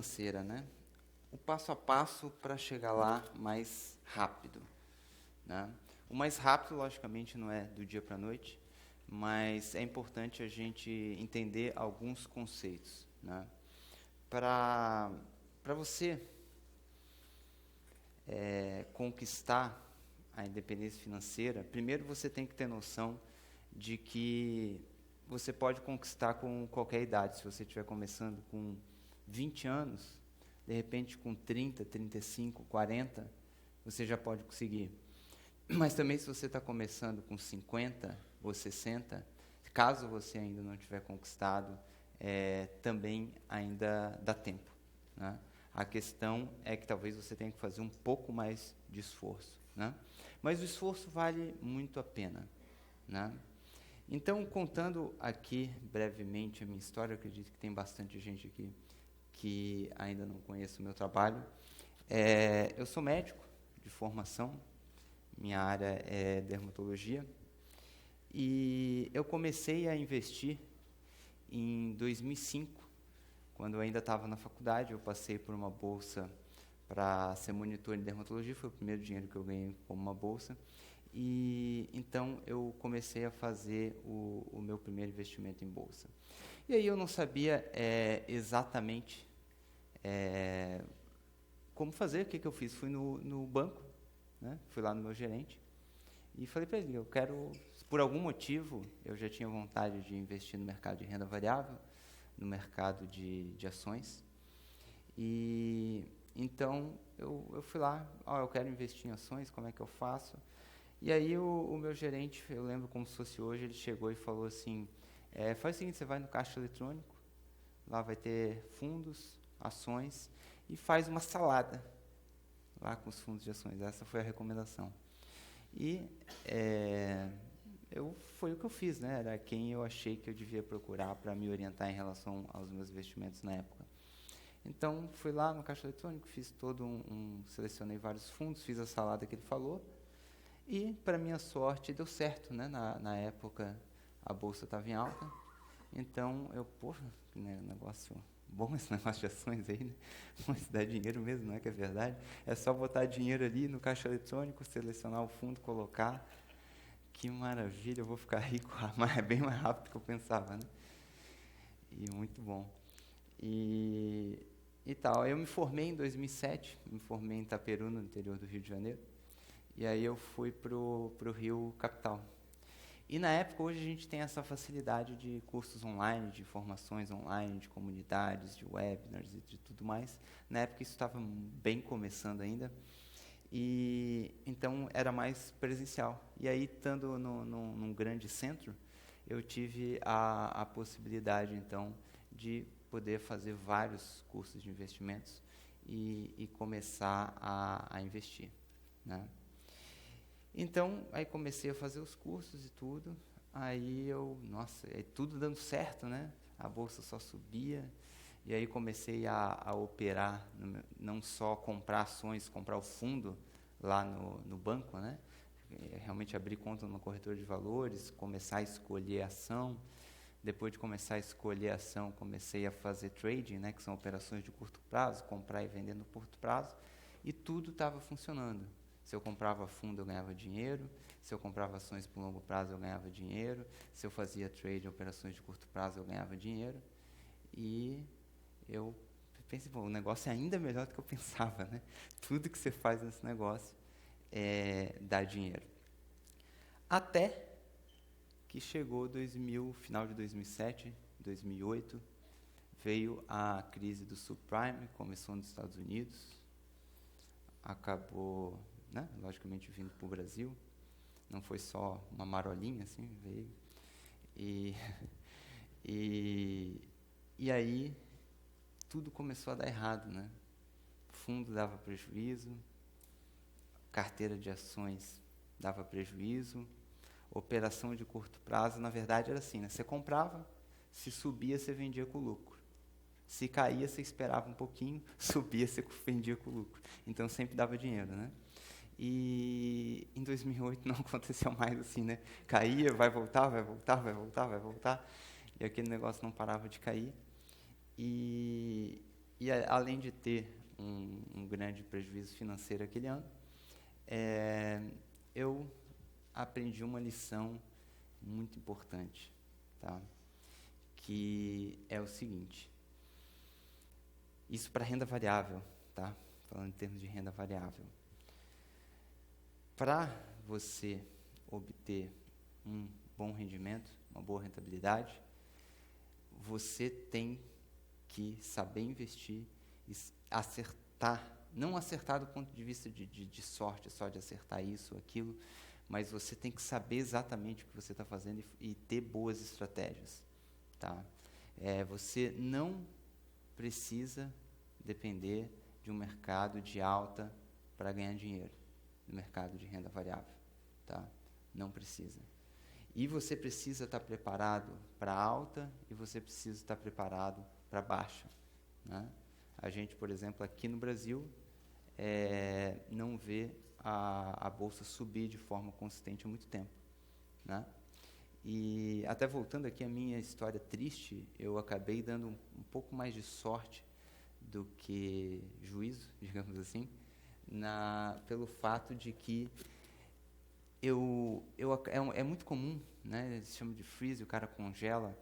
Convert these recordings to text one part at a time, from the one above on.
financeira, né? O passo a passo para chegar lá mais rápido, né? O mais rápido, logicamente, não é do dia para a noite, mas é importante a gente entender alguns conceitos, né? Para você conquistar a independência financeira, primeiro você tem que ter noção de que você pode conquistar com qualquer idade. Se você estiver começando com 20 anos, de repente com 30, 35, 40, você já pode conseguir. Mas também se você está começando com 50 ou 60, caso você ainda não tiver conquistado, também ainda dá tempo, né? A questão é que talvez você tenha que fazer um pouco mais de esforço, né? Mas o esforço vale muito a pena, né? Então, contando aqui brevemente a minha história, eu acredito que tem bastante gente aqui que ainda não conhece o meu trabalho. Eu sou médico de formação, minha área é dermatologia, e eu comecei a investir em 2005, quando eu ainda estava na faculdade. Eu passei por uma bolsa para ser monitor em dermatologia, foi o primeiro dinheiro que eu ganhei como uma bolsa, e então eu comecei a fazer o meu primeiro investimento em bolsa. E aí eu não sabia exatamente como fazer. O que eu fiz? Fui no banco, né? Fui lá no meu gerente e falei para ele: eu quero, por algum motivo, eu já tinha vontade de investir no mercado de renda variável, no mercado de ações, e então eu fui lá: eu quero investir em ações, como é que eu faço? E aí o meu gerente, eu lembro como se fosse hoje, ele chegou e falou assim: faz o seguinte, você vai no caixa eletrônico, lá vai ter fundos, ações, e faz uma salada lá com os fundos de ações. Essa foi a recomendação. E foi o que eu fiz, né? Era quem eu achei que eu devia procurar para me orientar em relação aos meus investimentos na época. Então, fui lá no caixa eletrônico, fiz selecionei vários fundos, fiz a salada que ele falou, e, para minha sorte, deu certo, né? Na época, a bolsa estava em alta, então né, negócio bom esse negócio de ações aí, né? Mas dá dinheiro mesmo, não é que é verdade? É só botar dinheiro ali no caixa eletrônico, selecionar o fundo, colocar. Que maravilha, eu vou ficar rico bem mais rápido do que eu pensava, né? E muito bom. E tal, eu me formei em 2007, me formei em Itaperuna, no interior do Rio de Janeiro, e aí eu fui pro Rio Capital. E na época, hoje a gente tem essa facilidade de cursos online, de formações online, de comunidades, de webinars e de tudo mais. Na época isso estava bem começando ainda, e então era mais presencial. E aí, estando num grande centro, eu tive a possibilidade, então, de poder fazer vários cursos de investimentos e começar a investir, né? Então, aí comecei a fazer os cursos e tudo, aí tudo dando certo, né? A bolsa só subia, e aí comecei a operar, não só comprar ações, comprar o fundo lá no banco, né? Realmente abrir conta no corretor de valores, começar a escolher ação. Depois de começar a escolher ação, comecei a fazer trading, né? Que são operações de curto prazo, comprar e vender no curto prazo, e tudo estava funcionando. Se eu comprava fundo, eu ganhava dinheiro. Se eu comprava ações por longo prazo, eu ganhava dinheiro. Se eu fazia trade em operações de curto prazo, eu ganhava dinheiro. E eu pensei, o negócio é ainda melhor do que eu pensava, né? Tudo que você faz nesse negócio dá dinheiro. Até que chegou final de 2007, 2008, veio a crise do subprime, começou nos Estados Unidos, acabou, né, logicamente vindo para o Brasil. Não foi só uma marolinha, assim, veio. E aí tudo começou a dar errado, né? Fundo dava prejuízo, carteira de ações dava prejuízo, operação de curto prazo, na verdade era assim, né? Você comprava, se subia, você vendia com lucro. Se caía, você esperava um pouquinho, subia, você vendia com lucro. Então sempre dava dinheiro, né? E em 2008 não aconteceu mais assim, né? Caía, vai voltar, vai voltar, vai voltar, vai voltar. E aquele negócio não parava de cair. E E além de ter um grande prejuízo financeiro aquele ano, eu aprendi uma lição muito importante, tá? Que é o seguinte, isso para renda variável, tá? Falando em termos de renda variável. Para você obter um bom rendimento, uma boa rentabilidade, você tem que saber investir e acertar, não acertar do ponto de vista de sorte, só de acertar isso ou aquilo, mas você tem que saber exatamente o que você está fazendo e ter boas estratégias, tá? Você não precisa depender de um mercado de alta para ganhar dinheiro, no mercado de renda variável, tá? Não precisa. E você precisa estar preparado para alta e você precisa estar preparado para baixa, né? A gente, por exemplo, aqui no Brasil, não vê a bolsa subir de forma consistente há muito tempo, né? E até voltando aqui à minha história triste, eu acabei dando um pouco mais de sorte do que juízo, digamos assim, pelo fato de que é muito comum, né? Eles chamam de freeze, o cara congela.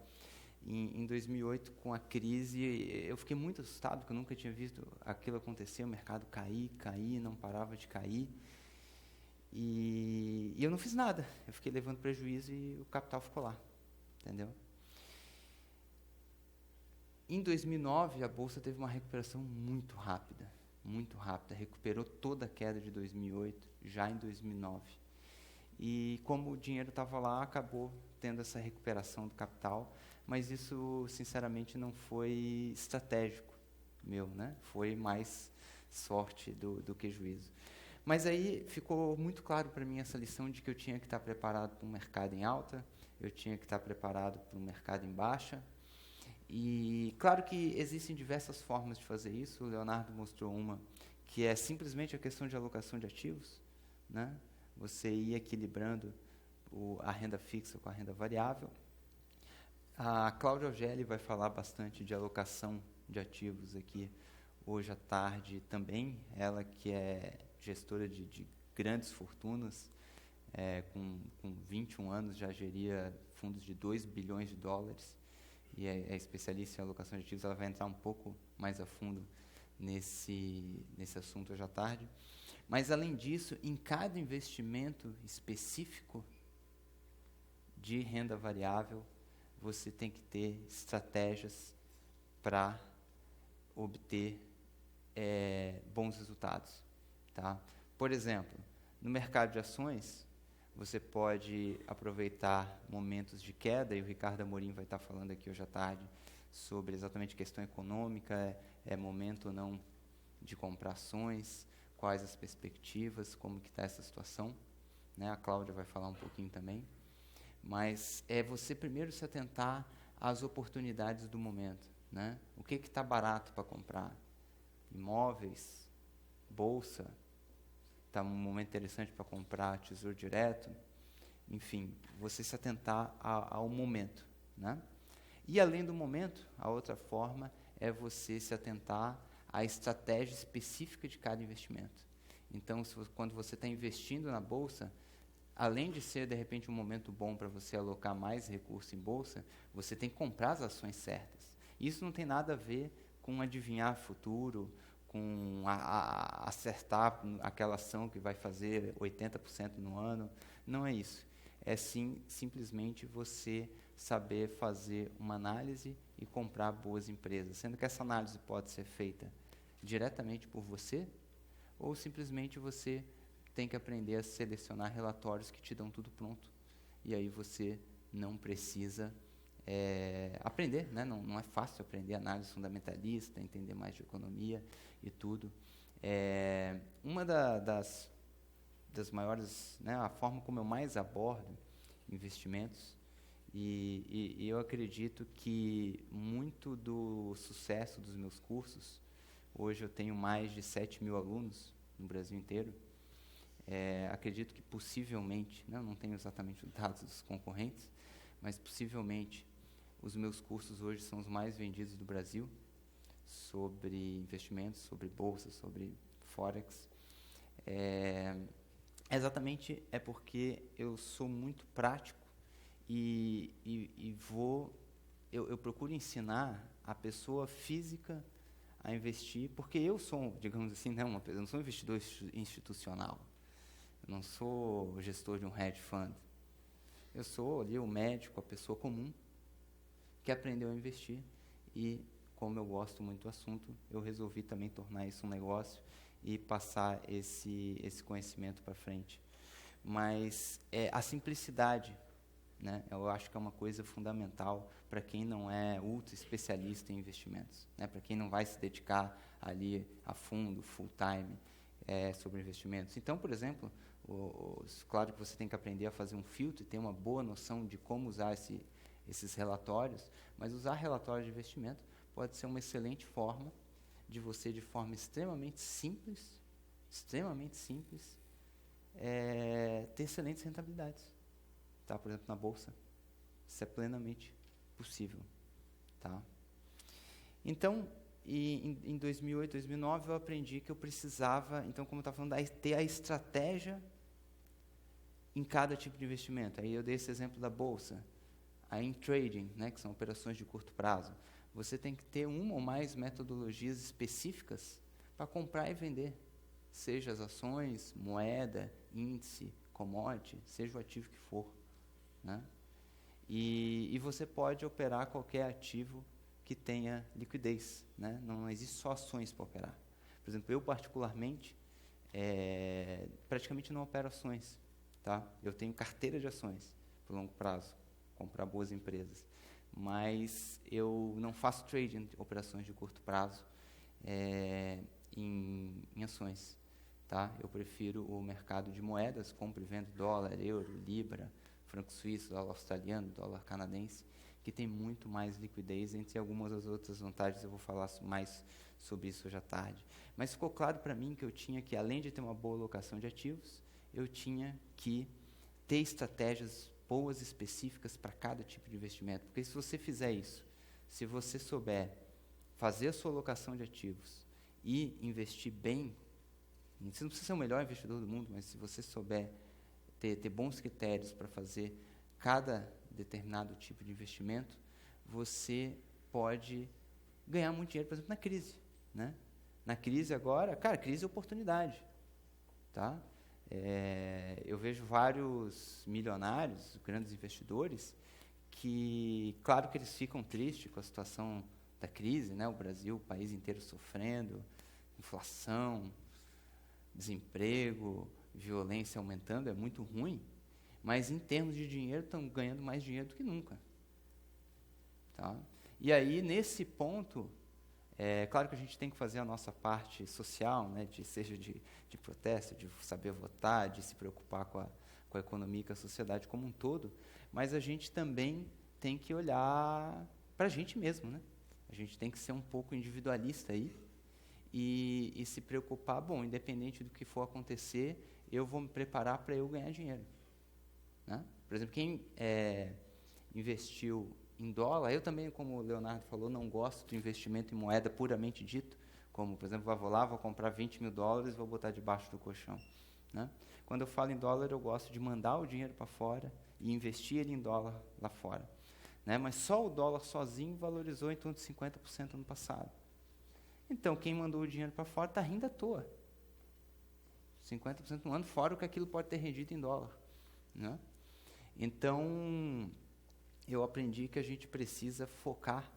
Em 2008, com a crise, eu fiquei muito assustado, porque eu nunca tinha visto aquilo acontecer, o mercado cair, não parava de cair. E eu não fiz nada, eu fiquei levando prejuízo e o capital ficou lá, entendeu? Em 2009, a Bolsa teve uma recuperação muito rápida, recuperou toda a queda de 2008, já em 2009. E como o dinheiro estava lá, acabou tendo essa recuperação do capital, mas isso, sinceramente, não foi estratégico meu, né? Foi mais sorte do que juízo. Mas aí ficou muito claro para mim essa lição de que eu tinha que estar preparado para um mercado em alta, eu tinha que estar preparado para um mercado em baixa. E claro que existem diversas formas de fazer isso, o Leonardo mostrou uma, que é simplesmente a questão de alocação de ativos, né? Você ir equilibrando a renda fixa com a renda variável. A Cláudia Augelli vai falar bastante de alocação de ativos aqui hoje à tarde também, ela que é gestora de grandes fortunas, com 21 anos já geria fundos de 2 bilhões de dólares, e é especialista em alocação de ativos, ela vai entrar um pouco mais a fundo nesse assunto hoje à tarde. Mas, além disso, em cada investimento específico de renda variável, você tem que ter estratégias para obter bons resultados, tá? Por exemplo, no mercado de ações, você pode aproveitar momentos de queda, e o Ricardo Amorim vai estar falando aqui hoje à tarde sobre exatamente questão econômica, momento ou não de comprar ações, quais as perspectivas, como que está essa situação, né? A Cláudia vai falar um pouquinho também, mas você primeiro se atentar às oportunidades do momento, né? O que está barato para comprar? Imóveis, bolsa, está um momento interessante para comprar tesouro direto, enfim, você se atentar ao momento, né? E além do momento, a outra forma é você se atentar à estratégia específica de cada investimento. Então, quando você está investindo na bolsa, além de ser, de repente, um momento bom para você alocar mais recursos em bolsa, você tem que comprar as ações certas. Isso não tem nada a ver com adivinhar futuro, com acertar aquela ação que vai fazer 80% no ano. Não é isso. É simplesmente você saber fazer uma análise e comprar boas empresas, sendo que essa análise pode ser feita diretamente por você, ou simplesmente você tem que aprender a selecionar relatórios que te dão tudo pronto. E aí você não precisa aprender, né? Não é fácil aprender análise fundamentalista, entender mais de economia e tudo. Uma das maiores, né, a forma como eu mais abordo investimentos, e eu acredito que muito do sucesso dos meus cursos, hoje eu tenho mais de 7.000 alunos no Brasil inteiro, acredito que possivelmente, né, não tenho exatamente os dados dos concorrentes, mas possivelmente os meus cursos hoje são os mais vendidos do Brasil, sobre investimentos, sobre bolsa, sobre forex, exatamente porque eu sou muito prático e eu procuro ensinar a pessoa física a investir, porque eu sou, digamos assim, eu não sou um investidor institucional, eu não sou gestor de um hedge fund, eu sou ali o médico, a pessoa comum que aprendeu a investir e, como eu gosto muito do assunto, eu resolvi também tornar isso um negócio e passar esse conhecimento para frente. Mas a simplicidade, né, eu acho que é uma coisa fundamental para quem não é ultra especialista em investimentos, né, para quem não vai se dedicar ali a fundo, full time, sobre investimentos. Então, por exemplo, claro que você tem que aprender a fazer um filtro e ter uma boa noção de como usar esses relatórios, mas usar relatórios de investimento pode ser uma excelente forma de você, de forma extremamente simples, ter excelentes rentabilidades. Tá? Por exemplo, na bolsa, isso é plenamente possível. Tá? Então, em 2008, 2009, eu aprendi que eu precisava, então, como eu estava falando, ter a estratégia em cada tipo de investimento. Aí eu dei esse exemplo da bolsa. Aí em trading, né, que são operações de curto prazo, você tem que ter uma ou mais metodologias específicas para comprar e vender, seja as ações, moeda, índice, commodity, seja o ativo que for. Né? E você pode operar qualquer ativo que tenha liquidez. Né? Não existe só ações para operar. Por exemplo, eu particularmente, praticamente não opero ações. Tá? Eu tenho carteira de ações por longo prazo, comprar boas empresas. Mas eu não faço trading, operações de curto prazo, em ações. Tá? Eu prefiro o mercado de moedas, compro e vendo dólar, euro, libra, franco suíço, dólar australiano, dólar canadense, que tem muito mais liquidez, entre algumas das outras vantagens, eu vou falar mais sobre isso hoje à tarde. Mas ficou claro para mim que eu tinha que, além de ter uma boa alocação de ativos, eu tinha que ter estratégias boas, específicas para cada tipo de investimento. Porque se você fizer isso, se você souber fazer a sua alocação de ativos e investir bem, você não precisa ser o melhor investidor do mundo, mas se você souber ter bons critérios para fazer cada determinado tipo de investimento, você pode ganhar muito dinheiro, por exemplo, na crise. Né? Na crise agora, crise é oportunidade. Tá? Eu vejo vários milionários, grandes investidores, que, claro que eles ficam tristes com a situação da crise, né? O Brasil, o país inteiro sofrendo, inflação, desemprego, violência aumentando, é muito ruim, mas em termos de dinheiro estão ganhando mais dinheiro do que nunca. Tá? E aí, nesse ponto, claro que a gente tem que fazer a nossa parte social, né, seja de protesto, de saber votar, de se preocupar com a economia e com a sociedade como um todo, mas a gente também tem que olhar para a gente mesmo. Né? A gente tem que ser um pouco individualista aí e se preocupar, independente do que for acontecer, eu vou me preparar para eu ganhar dinheiro. Né? Por exemplo, quem investiu em dólar, eu também, como o Leonardo falou, não gosto do investimento em moeda puramente dito, como, por exemplo, vou comprar 20 mil dólares e vou botar debaixo do colchão. Né? Quando eu falo em dólar, eu gosto de mandar o dinheiro para fora e investir ele em dólar lá fora. Né? Mas só o dólar sozinho valorizou em torno de 50% ano passado. Então, quem mandou o dinheiro para fora está rindo à toa. 50% no ano, fora o que aquilo pode ter rendido em dólar. Né? Então, eu aprendi que a gente precisa focar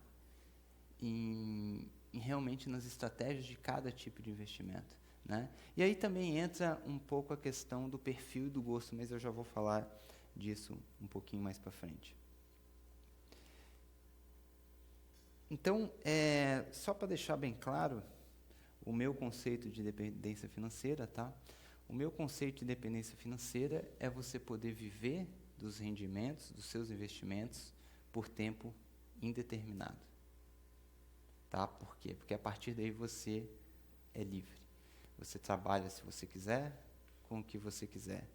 realmente nas estratégias de cada tipo de investimento. Né? E aí também entra um pouco a questão do perfil e do gosto, mas eu já vou falar disso um pouquinho mais para frente. Então, só para deixar bem claro o meu conceito de dependência financeira, tá? O meu conceito de dependência financeira é você poder viver dos rendimentos, dos seus investimentos, por tempo indeterminado. Tá? Por quê? Porque a partir daí você é livre. Você trabalha se você quiser, com o que você quiser.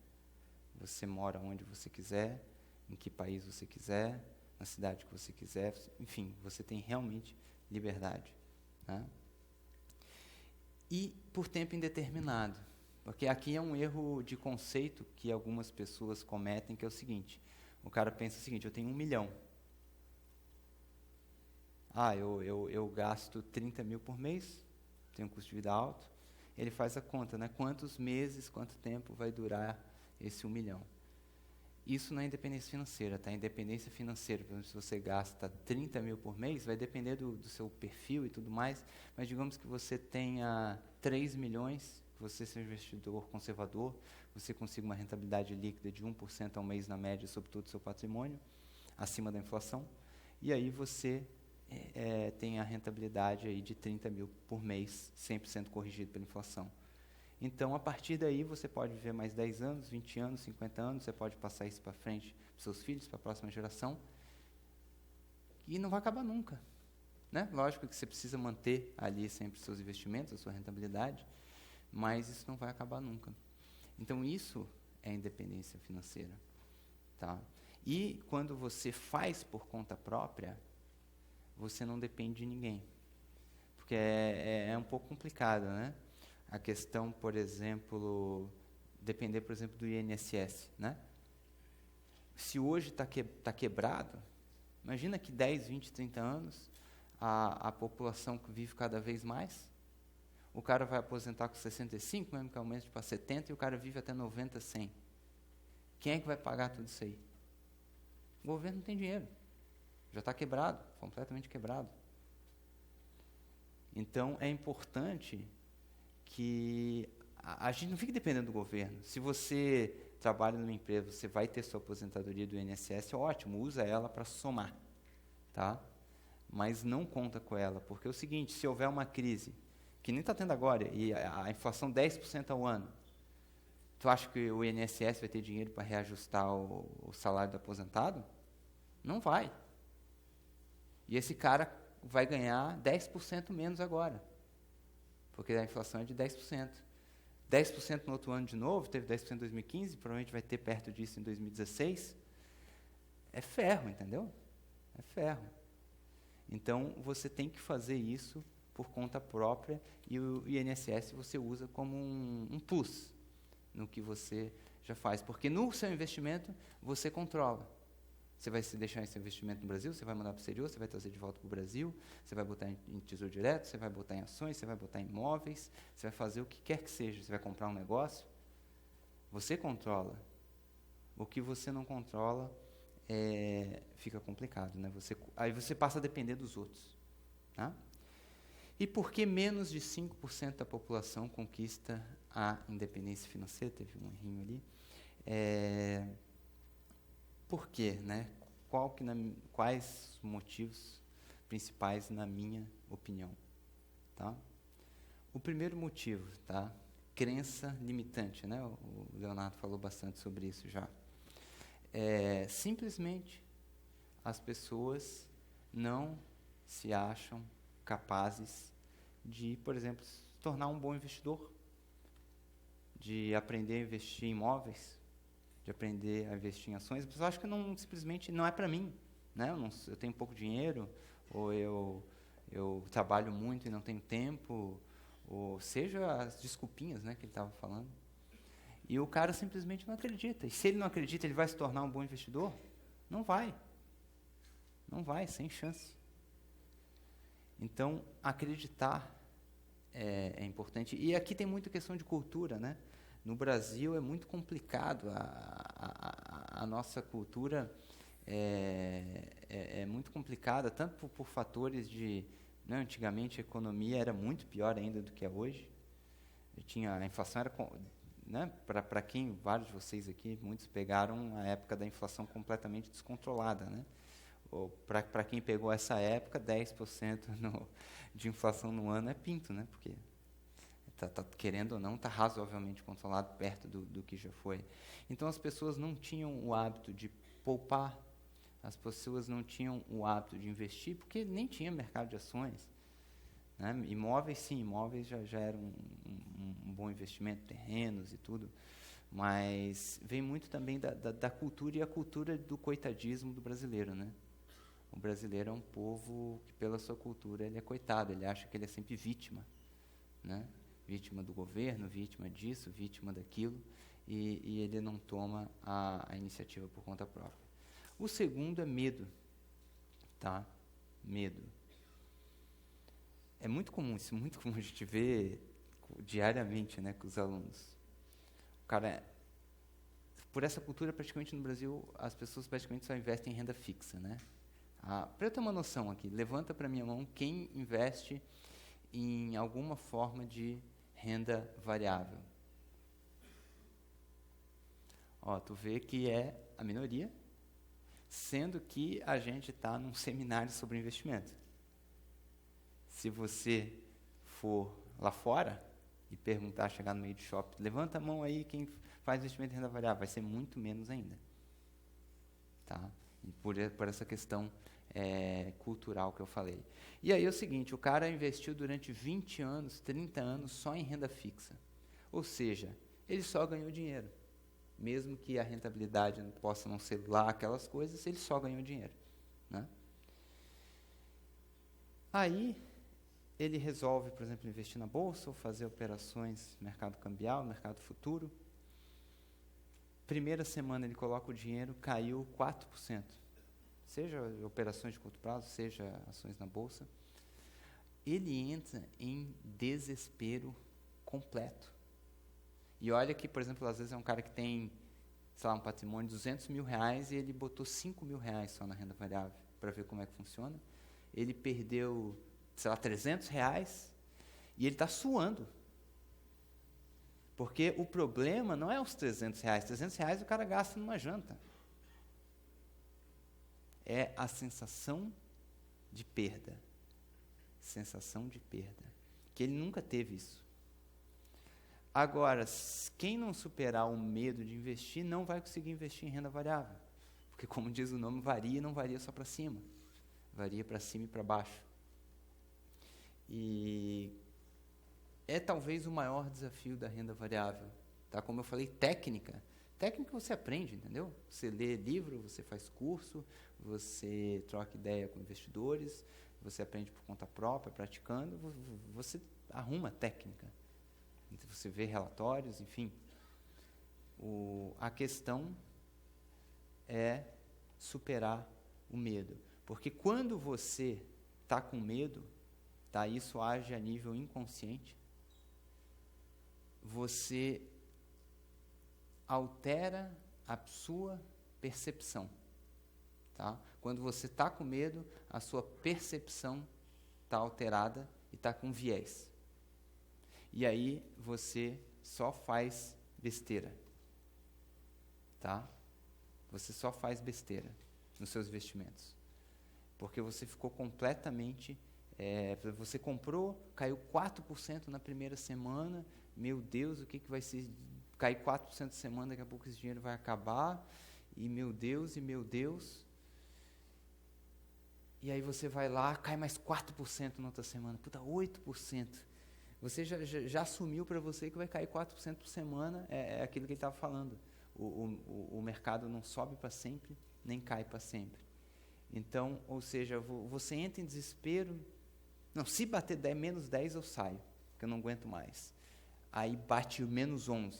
Você mora onde você quiser, em que país você quiser, na cidade que você quiser. Enfim, você tem realmente liberdade. né? E por tempo indeterminado, porque aqui é um erro de conceito que algumas pessoas cometem, que é o seguinte: o cara pensa o seguinte: eu tenho 1 milhão. Eu gasto 30 mil por mês, tenho um custo de vida alto. Ele faz a conta, né? Quantos meses, quanto tempo vai durar esse 1 milhão? Isso não é independência financeira, tá? Independência financeira, por exemplo, se você gasta 30 mil por mês, vai depender do seu perfil e tudo mais, mas digamos que você tenha 3 milhões, que você seja um investidor conservador, você consiga uma rentabilidade líquida de 1% ao mês na média sobre todo o seu patrimônio, acima da inflação, e aí você tem a rentabilidade aí de 30 mil por mês, 100% corrigido pela inflação. Então, a partir daí, você pode viver mais 10 anos, 20 anos, 50 anos, você pode passar isso para frente para os seus filhos, para a próxima geração, e não vai acabar nunca, né? Lógico que você precisa manter ali sempre os seus investimentos, a sua rentabilidade, mas isso não vai acabar nunca. Então, isso é independência financeira, tá? E quando você faz por conta própria, você não depende de ninguém, porque é um pouco complicado, né? A questão, por exemplo, depender, por exemplo, do INSS, né? Se hoje tá quebrado, imagina que 10, 20, 30 anos, a população vive cada vez mais, o cara vai aposentar com 65, mesmo que aumente para 70, e o cara vive até 90, 100. Quem é que vai pagar tudo isso aí? O governo não tem dinheiro, já está quebrado, completamente quebrado. Então, é importante que a gente não fique dependendo do governo. Se você trabalha numa empresa, você vai ter sua aposentadoria do INSS, ótimo, usa ela para somar, tá? Mas não conta com ela, porque é o seguinte: se houver uma crise, que nem está tendo agora, e a inflação 10% ao ano, tu acha que o INSS vai ter dinheiro para reajustar o salário do aposentado? Não vai. E esse cara vai ganhar 10% menos agora, porque a inflação é de 10%. 10% no outro ano de novo, teve 10% em 2015, provavelmente vai ter perto disso em 2016. É ferro, entendeu? É ferro. Então, você tem que fazer isso por conta própria, e o INSS você usa como um plus no que você já faz, porque no seu investimento você controla. Você vai deixar esse investimento no Brasil, você vai mandar para o exterior, você vai trazer de volta para o Brasil, você vai botar em tesouro direto, você vai botar em ações, você vai botar em imóveis, você vai fazer o que quer que seja, você vai comprar um negócio, você controla. O que você não controla fica complicado, né? Aí você passa a depender dos outros, tá? E por que menos de 5% da população conquista a independência financeira? Teve um errinho ali. Por quê, né? Quais motivos principais, na minha opinião, tá? O primeiro motivo, tá? Crença limitante, né? O Leonardo falou bastante sobre isso já. Simplesmente as pessoas não se acham capazes de, por exemplo, se tornar um bom investidor, de aprender a investir em imóveis, de aprender a investir em ações. A pessoa acha que simplesmente não é para mim, né? Eu tenho pouco dinheiro, ou eu trabalho muito e não tenho tempo, ou seja, as desculpinhas, né, que ele estava falando. E o cara simplesmente não acredita. E se ele não acredita, ele vai se tornar um bom investidor? Não vai. Não vai, sem chance. Então, acreditar é importante. E aqui tem muita questão de cultura, né? No Brasil é muito complicado, a nossa cultura é muito complicada, tanto por fatores de... Né, antigamente a economia era muito pior ainda do que é hoje. A inflação era... Né, para quem, vários de vocês aqui, muitos pegaram a época da inflação completamente descontrolada, né? Para quem pegou essa época, 10% de inflação no ano é pinto, né? Porque querendo ou não, está razoavelmente controlado, perto do que já foi. Então, as pessoas não tinham o hábito de poupar, as pessoas não tinham o hábito de investir, porque nem tinha mercado de ações, né? Imóveis, sim, imóveis já era um bom investimento, terrenos e tudo, mas vem muito também da cultura, e a cultura do coitadismo do brasileiro, né? O brasileiro é um povo que, pela sua cultura, ele é coitado, ele acha que ele é sempre vítima, né? Vítima do governo, vítima disso, vítima daquilo, e ele não toma a iniciativa por conta própria. O segundo é medo, tá? Medo. É muito comum, isso é muito comum a gente ver diariamente, né, com os alunos. O cara, por essa cultura, praticamente no Brasil, as pessoas praticamente só investem em renda fixa, né? Para eu ter uma noção aqui, levanta para minha mão quem investe em alguma forma de renda variável. Ó, tu vê que é a minoria, sendo que a gente está num seminário sobre investimento. Se você for lá fora e perguntar, chegar no meio de shopping, levanta a mão aí quem faz investimento em renda variável, vai ser muito menos ainda. Tá? E por essa questão cultural que eu falei. E aí é o seguinte, o cara investiu durante 20 anos, 30 anos só em renda fixa. Ou seja, ele só ganhou dinheiro. Mesmo que a rentabilidade possa não ser lá aquelas coisas, ele só ganhou dinheiro. Né? Aí, ele resolve, por exemplo, investir na bolsa ou fazer operações no mercado cambial, no mercado futuro. Primeira semana ele coloca o dinheiro, caiu 4%. Seja operações de curto prazo, seja ações na bolsa. Ele entra em desespero completo. E olha que, por exemplo, às vezes é um cara que tem, sei lá, um patrimônio de R$200 mil e ele botou R$5 mil só na renda variável, para ver como é que funciona. Ele perdeu, sei lá, R$300 e ele está suando. Porque o problema não é os R$300. R$300 o cara gasta numa janta. É a sensação de perda. Sensação de perda. Que ele nunca teve isso. Agora, quem não superar o medo de investir, não vai conseguir investir em renda variável. Porque, como diz o nome, varia e não varia só para cima. Varia para cima e para baixo. E é talvez o maior desafio da renda variável. Tá? Como eu falei, técnica. Técnica você aprende, entendeu? Você lê livro, você faz curso, você troca ideia com investidores, você aprende por conta própria, praticando, você arruma técnica. Você vê relatórios, enfim. A questão é superar o medo. Porque quando você está com medo, tá, isso age a nível inconsciente, você altera a sua percepção. Tá? Quando você está com medo, a sua percepção está alterada e está com viés. E aí você só faz besteira. Tá? Você só faz besteira nos seus investimentos. Porque você ficou completamente... você comprou, caiu 4% na primeira semana, meu Deus, o que vai ser? Cair 4% de semana, daqui a pouco esse dinheiro vai acabar, e meu Deus, e aí você vai lá, cai mais 4% na outra semana, puta, 8%. Você já assumiu para você que vai cair 4% por semana, é aquilo que ele estava falando. O mercado não sobe para sempre, nem cai para sempre. Então, ou seja, você entra em desespero, não, se bater menos 10 eu saio, porque eu não aguento mais. Aí bate o menos 11.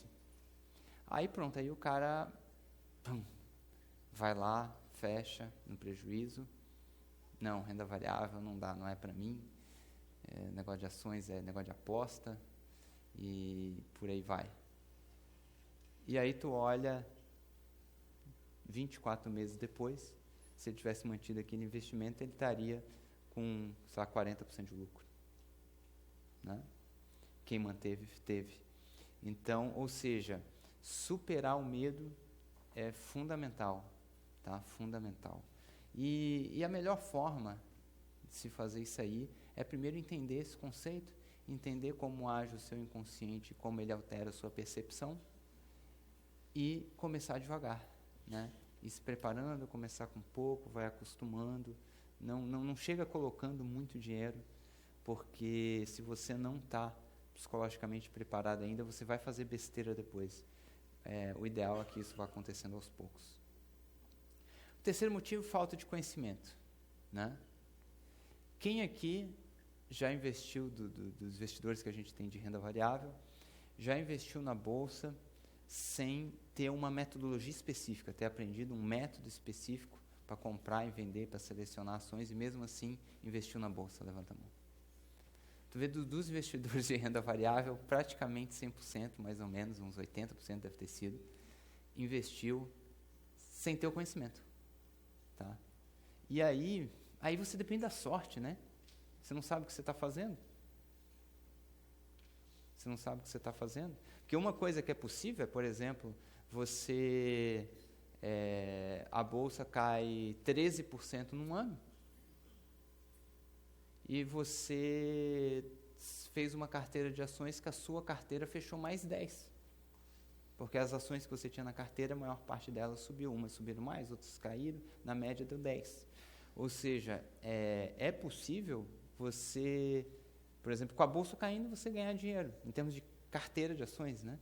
Aí pronto, aí o cara vai lá, fecha no prejuízo. Não, renda variável não dá, não é para mim. Negócio de ações é negócio de aposta e por aí vai. E aí tu olha 24 meses depois, se ele tivesse mantido aquele investimento, ele estaria com, sei lá, 40% de lucro. Né? Quem manteve, teve. Então, ou seja, superar o medo é fundamental, tá? Fundamental. E a melhor forma de se fazer isso aí é primeiro entender esse conceito, entender como age o seu inconsciente, como ele altera a sua percepção e começar devagar, né? Ir se preparando, começar com pouco, vai acostumando, não chega colocando muito dinheiro, porque se você não está psicologicamente preparado ainda, você vai fazer besteira depois. O ideal é que isso vá acontecendo aos poucos. O terceiro motivo, falta de conhecimento. né? Quem aqui já investiu, dos investidores que a gente tem de renda variável, já investiu na bolsa sem ter uma metodologia específica, ter aprendido um método específico para comprar e vender, para selecionar ações e mesmo assim investiu na bolsa? Levanta a mão. Tu vê dos investidores de renda variável, praticamente 100%, mais ou menos, uns 80% deve ter sido, investiu sem ter o conhecimento. Tá? E aí você depende da sorte, né? Você não sabe o que você está fazendo. Você não sabe o que você está fazendo. Porque uma coisa que é possível é, por exemplo, a bolsa cai 13% num ano. E você fez uma carteira de ações que a sua carteira fechou mais 10. Porque as ações que você tinha na carteira, a maior parte delas subiu. Umas subiram mais, outras caíram, na média deu 10. Ou seja, é possível você, por exemplo, com a bolsa caindo, você ganhar dinheiro, em termos de carteira de ações, né?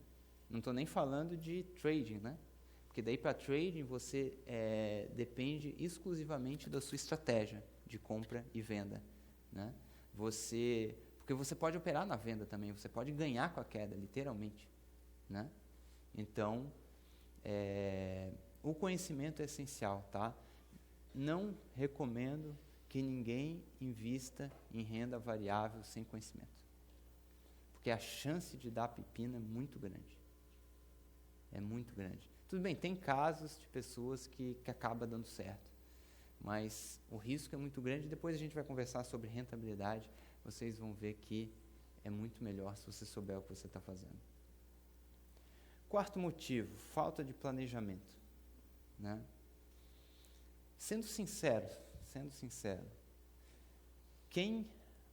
Não estou nem falando de trading, né? Porque daí para trading você depende exclusivamente da sua estratégia de compra e venda. Né? Porque você pode operar na venda também, você pode ganhar com a queda, literalmente. Né? Então, o conhecimento é essencial, tá? Não recomendo que ninguém invista em renda variável sem conhecimento. Porque a chance de dar pepino é muito grande. É muito grande. Tudo bem, tem casos de pessoas que acaba dando certo. Mas o risco é muito grande. Depois a gente vai conversar sobre rentabilidade. Vocês vão ver que é muito melhor se você souber o que você está fazendo. Quarto motivo, falta de planejamento. Né? Sendo sincero, quem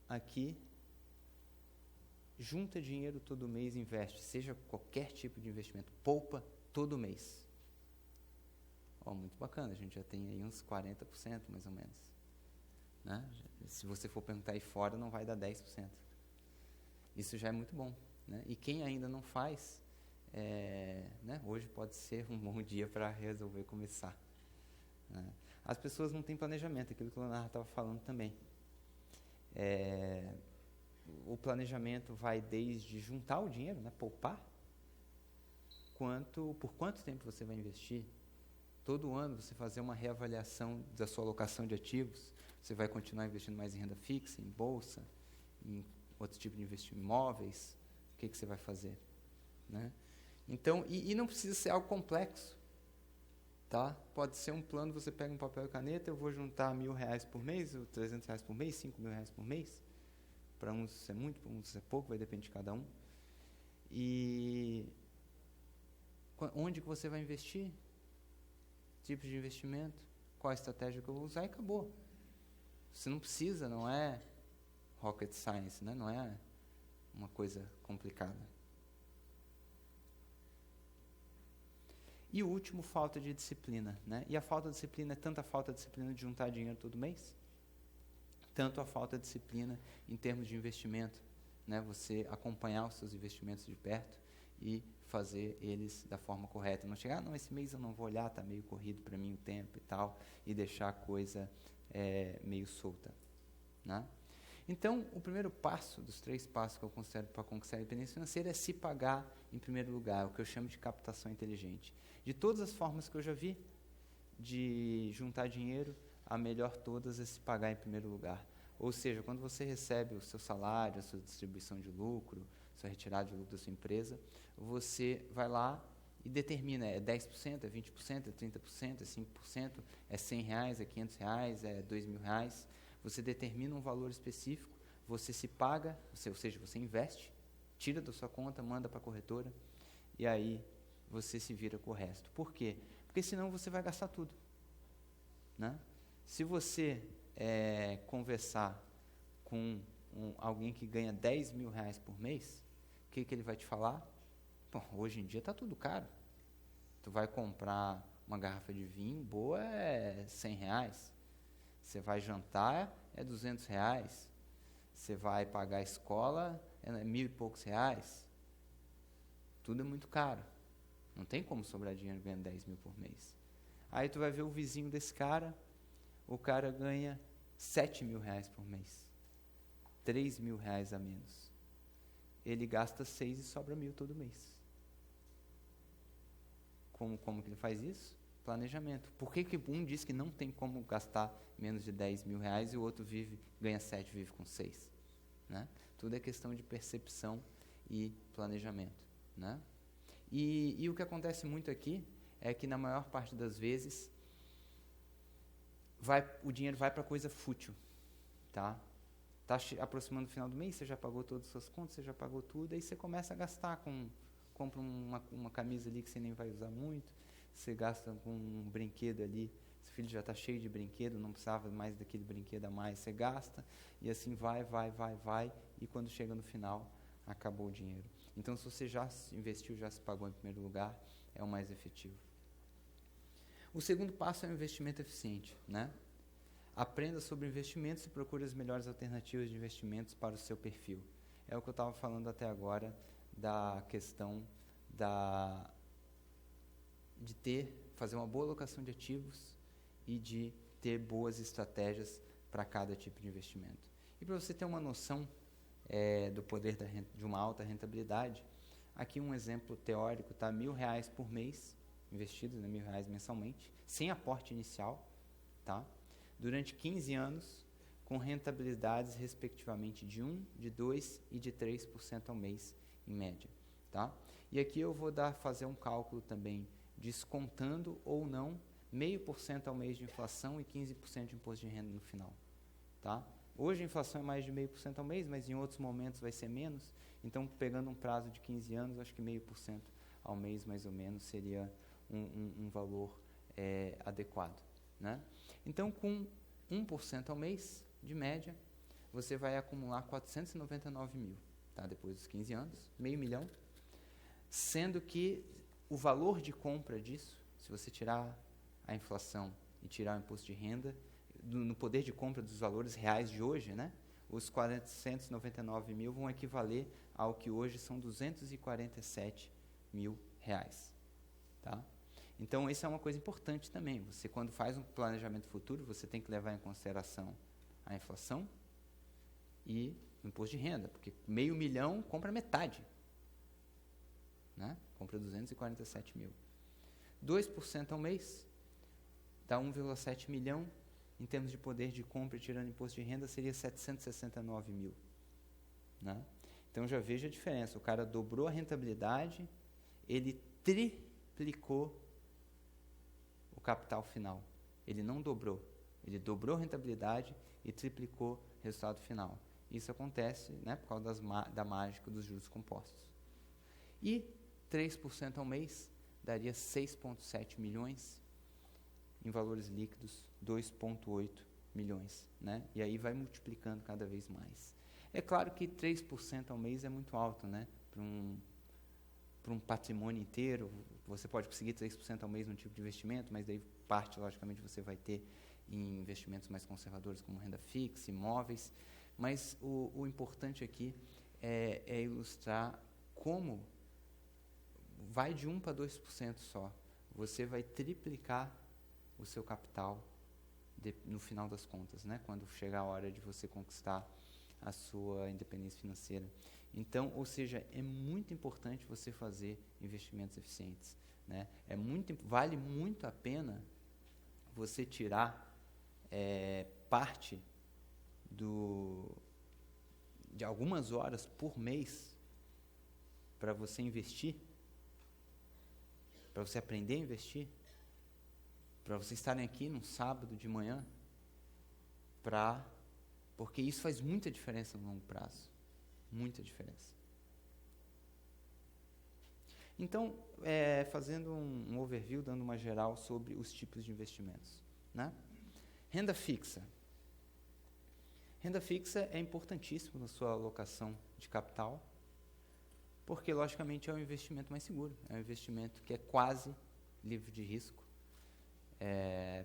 aqui junta dinheiro todo mês e investe, seja qualquer tipo de investimento, poupa todo mês? Muito bacana, a gente já tem aí uns 40% mais ou menos. Né? Se você for perguntar aí fora, não vai dar 10%. Isso já é muito bom. Né? E quem ainda não faz, né? Hoje pode ser um bom dia para resolver começar. Né? As pessoas não têm planejamento, aquilo que o Leonardo estava falando também. O planejamento vai desde juntar o dinheiro, né? Poupar, por quanto tempo você vai investir. Todo ano você fazer uma reavaliação da sua alocação de ativos, você vai continuar investindo mais em renda fixa, em bolsa, em outro tipo de investimento, imóveis, o que você vai fazer? Né? Então, e não precisa ser algo complexo. Tá? Pode ser um plano, você pega um papel e caneta, eu vou juntar R$1.000 por mês, ou R$300 por mês, R$5.000 por mês. Para uns isso é muito, para uns isso é pouco, vai depender de cada um. E onde que você vai investir? Tipo de investimento, qual a estratégia que eu vou usar e acabou. Você não precisa, não é rocket science, né? Não é uma coisa complicada. E o último, falta de disciplina. Né? E a falta de disciplina é tanta falta de disciplina de juntar dinheiro todo mês, tanto a falta de disciplina em termos de investimento. Né? Você acompanhar os seus investimentos de perto e fazer eles da forma correta. Não chegar, não, esse mês eu não vou olhar, está meio corrido para mim o tempo e tal, e deixar a coisa meio solta. Né? Então, o primeiro passo, dos 3 passos que eu considero para conquistar a independência financeira, é se pagar em primeiro lugar, o que eu chamo de captação inteligente. De todas as formas que eu já vi de juntar dinheiro, a melhor todas é se pagar em primeiro lugar. Ou seja, quando você recebe o seu salário, a sua distribuição de lucro, sua retirada de lucro da sua empresa, você vai lá e determina, é 10%, é 20%, é 30%, é 5%, é R$100, é R$500, é R$2.000. Você determina um valor específico, você se paga, ou seja, você investe, tira da sua conta, manda para a corretora, e aí você se vira com o resto. Por quê? Porque senão você vai gastar tudo. Né? Se você conversar com alguém que ganha R$10.000 por mês, o que ele vai te falar? Bom, hoje em dia está tudo caro. Tu vai comprar uma garrafa de vinho boa, é R$100. Você vai jantar, é R$200. Você vai pagar a escola, é R$1.000 e poucos. Tudo é muito caro. Não tem como sobrar dinheiro ganhando 10 mil por mês. Aí tu vai ver o vizinho desse cara, o cara ganha R$ 7.000 por mês, R$ 3.000 a menos. Ele gasta 6 e sobra 1.000 todo mês. Como que ele faz isso? Planejamento. Por que um diz que não tem como gastar menos de R$ 10.000 e o outro ganha 7, vive com 6? Né? Tudo é questão de percepção e planejamento. Né? E o que acontece muito aqui é que, na maior parte das vezes, o dinheiro vai para coisa fútil. Tá? Está aproximando o final do mês, você já pagou todas as suas contas, você já pagou tudo, aí você começa a gastar compra uma camisa ali que você nem vai usar muito, você gasta com um brinquedo ali, seu filho já está cheio de brinquedo, não precisava mais daquele brinquedo a mais, você gasta, e assim vai, e quando chega no final, acabou o dinheiro. Então, se você já investiu, já se pagou em primeiro lugar, é o mais efetivo. O segundo passo é o investimento eficiente, né? Aprenda sobre investimentos e procure as melhores alternativas de investimentos para o seu perfil. É o que eu estava falando até agora da questão de fazer uma boa alocação de ativos e de ter boas estratégias para cada tipo de investimento. E para você ter uma noção do poder de uma alta rentabilidade, aqui um exemplo teórico, tá? R$ 1.000 por mês, investidos, né, R$ 1.000 mensalmente, sem aporte inicial, tá? Durante 15 anos, com rentabilidades respectivamente de 1%, de 2% e de 3% ao mês, em média. Tá? E aqui eu vou fazer um cálculo também, descontando ou não 0,5% ao mês de inflação e 15% de imposto de renda no final. Tá? Hoje a inflação é mais de 0,5% ao mês, mas em outros momentos vai ser menos. Então, pegando um prazo de 15 anos, acho que 0,5% ao mês, mais ou menos, seria um valor adequado. Né? Então, com 1% ao mês, de média, você vai acumular 499 mil, tá? Depois dos 15 anos, R$500 mil, sendo que o valor de compra disso, se você tirar a inflação e tirar o imposto de renda, no poder de compra dos valores reais de hoje, né, os 499 mil vão equivaler ao que hoje são 247 mil reais. Tá? Então, isso é uma coisa importante também. Você, quando faz um planejamento futuro, você tem que levar em consideração a inflação e o imposto de renda, porque R$500 mil compra metade. Né? Compra 247 mil. 2% ao mês dá 1,7 milhão. Em termos de poder de compra, tirando imposto de renda, seria 769 mil. Né? Então, já veja a diferença. O cara dobrou a rentabilidade, ele triplicou o capital final. Ele não dobrou. Ele dobrou a rentabilidade e triplicou o resultado final. Isso acontece, né, por causa da mágica dos juros compostos. E 3% ao mês daria 6,7 milhões. Em valores líquidos, 2,8 milhões. Né? E aí vai multiplicando cada vez mais. É claro que 3% ao mês é muito alto, né? Para um patrimônio inteiro. Você pode conseguir 3% ao mês num tipo de investimento, mas daí parte, logicamente, você vai ter em investimentos mais conservadores, como renda fixa, imóveis. Mas o importante aqui é ilustrar como vai de 1% para 2% só. Você vai triplicar o seu capital no final das contas, né? Quando chegar a hora de você conquistar a sua independência financeira. Então, ou seja, é muito importante você fazer investimentos eficientes. Né? Vale muito a pena você tirar parte de algumas horas por mês para você investir, para você aprender a investir, para vocês estarem aqui num sábado de manhã, porque isso faz muita diferença no longo prazo. Muita diferença. Então, fazendo um overview, dando uma geral sobre os tipos de investimentos. Né? Renda fixa. Renda fixa é importantíssimo na sua alocação de capital, porque, logicamente, é um investimento mais seguro. É um investimento que é quase livre de risco.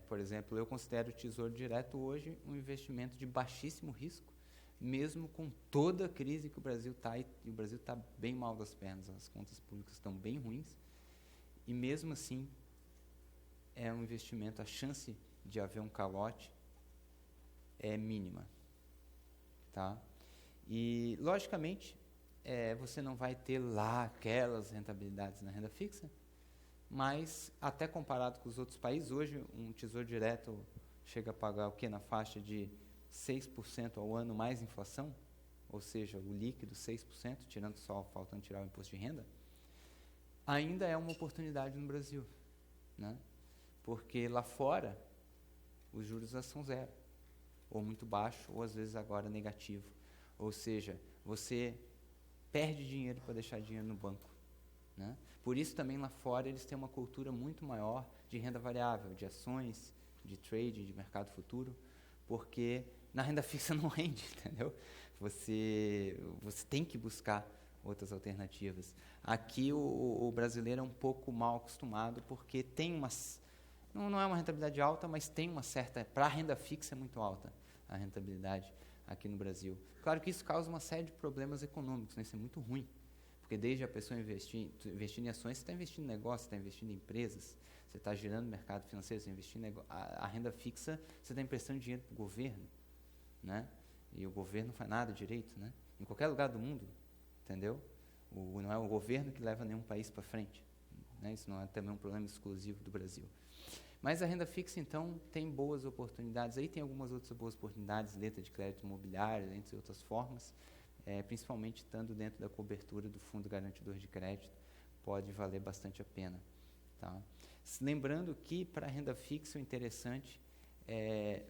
Por exemplo, eu considero o Tesouro Direto hoje um investimento de baixíssimo risco, mesmo com toda a crise que o Brasil está, e o Brasil está bem mal das pernas, as contas públicas estão bem ruins, e mesmo assim é um investimento, a chance de haver um calote é mínima, tá? E, logicamente, você não vai ter lá aquelas rentabilidades na renda fixa, mas, até comparado com os outros países, hoje um tesouro direto chega a pagar o quê? Na faixa de 6% ao ano mais inflação, ou seja, o líquido 6%, faltando tirar o imposto de renda, ainda é uma oportunidade no Brasil, né? Porque lá fora os juros já são zero, ou muito baixo, ou às vezes agora negativo. Ou seja, você perde dinheiro para deixar dinheiro no banco, né? Por isso também lá fora eles têm uma cultura muito maior de renda variável, de ações, de trading, de mercado futuro, porque na renda fixa não rende, entendeu? Você tem que buscar outras alternativas. Aqui o brasileiro é um pouco mal acostumado porque tem umas... Não é uma rentabilidade alta, mas tem uma certa... Para a renda fixa é muito alta a rentabilidade aqui no Brasil. Claro que isso causa uma série de problemas econômicos, né? Isso é muito ruim, porque desde a pessoa investir em ações, você está investindo em negócios, você está investindo em empresas, você está girando no mercado financeiro, você está investindo em a renda fixa, você está emprestando dinheiro para o governo, né? E o governo não faz nada direito, né? Em qualquer lugar do mundo, entendeu? Não é o governo que leva nenhum país para frente, né? Isso não é também um problema exclusivo do Brasil. Mas a renda fixa, então, tem boas oportunidades. Aí tem algumas outras boas oportunidades, letra de crédito imobiliário, entre outras formas, principalmente estando dentro da cobertura do Fundo Garantidor de Crédito, pode valer bastante a pena, tá? Lembrando que, para a renda fixa, o interessante é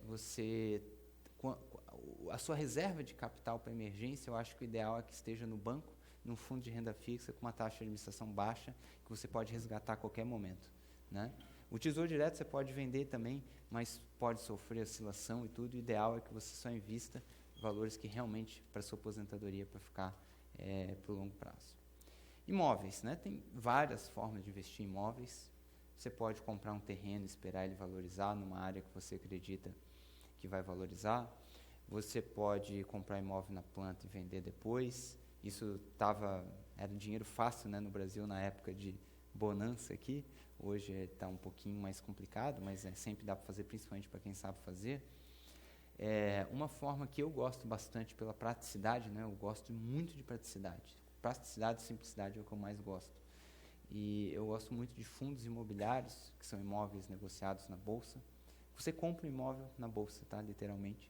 a sua reserva de capital para emergência, eu acho que o ideal é que esteja no banco, num fundo de renda fixa com uma taxa de administração baixa, que você pode resgatar a qualquer momento, né? O tesouro direto você pode vender também, mas pode sofrer oscilação e tudo. O ideal é que você só invista valores que realmente para sua aposentadoria, para ficar para o longo prazo. Imóveis, né? Tem várias formas de investir em imóveis. Você pode comprar um terreno e esperar ele valorizar numa área que você acredita que vai valorizar. Você pode comprar imóvel na planta e vender depois. Isso era dinheiro fácil, né, no Brasil na época de bonança aqui. Hoje está um pouquinho mais complicado, mas sempre dá para fazer, principalmente para quem sabe fazer. Uma forma que eu gosto bastante pela praticidade, né? Eu gosto muito de praticidade. Praticidade e simplicidade é o que eu mais gosto. E eu gosto muito de fundos imobiliários, que são imóveis negociados na bolsa. Você compra um imóvel na bolsa, tá? Literalmente.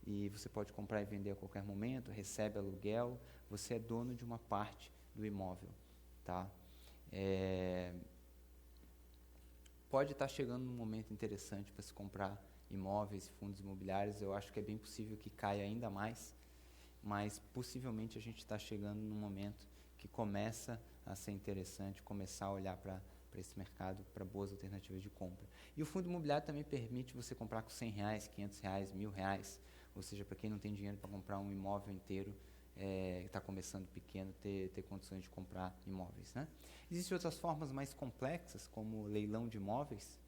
E você pode comprar e vender a qualquer momento, recebe aluguel, você é dono de uma parte do imóvel, tá? Pode estar chegando num momento interessante para se comprar imóveis, fundos imobiliários. Eu acho que é bem possível que caia ainda mais, mas possivelmente a gente está chegando num momento que começa a ser interessante, começar a olhar para esse mercado, para boas alternativas de compra. E o fundo imobiliário também permite você comprar com R$100, R$500, R$1.000, ou seja, para quem não tem dinheiro para comprar um imóvel inteiro, está começando pequeno, ter condições de comprar imóveis, né? Existem outras formas mais complexas, como leilão de imóveis,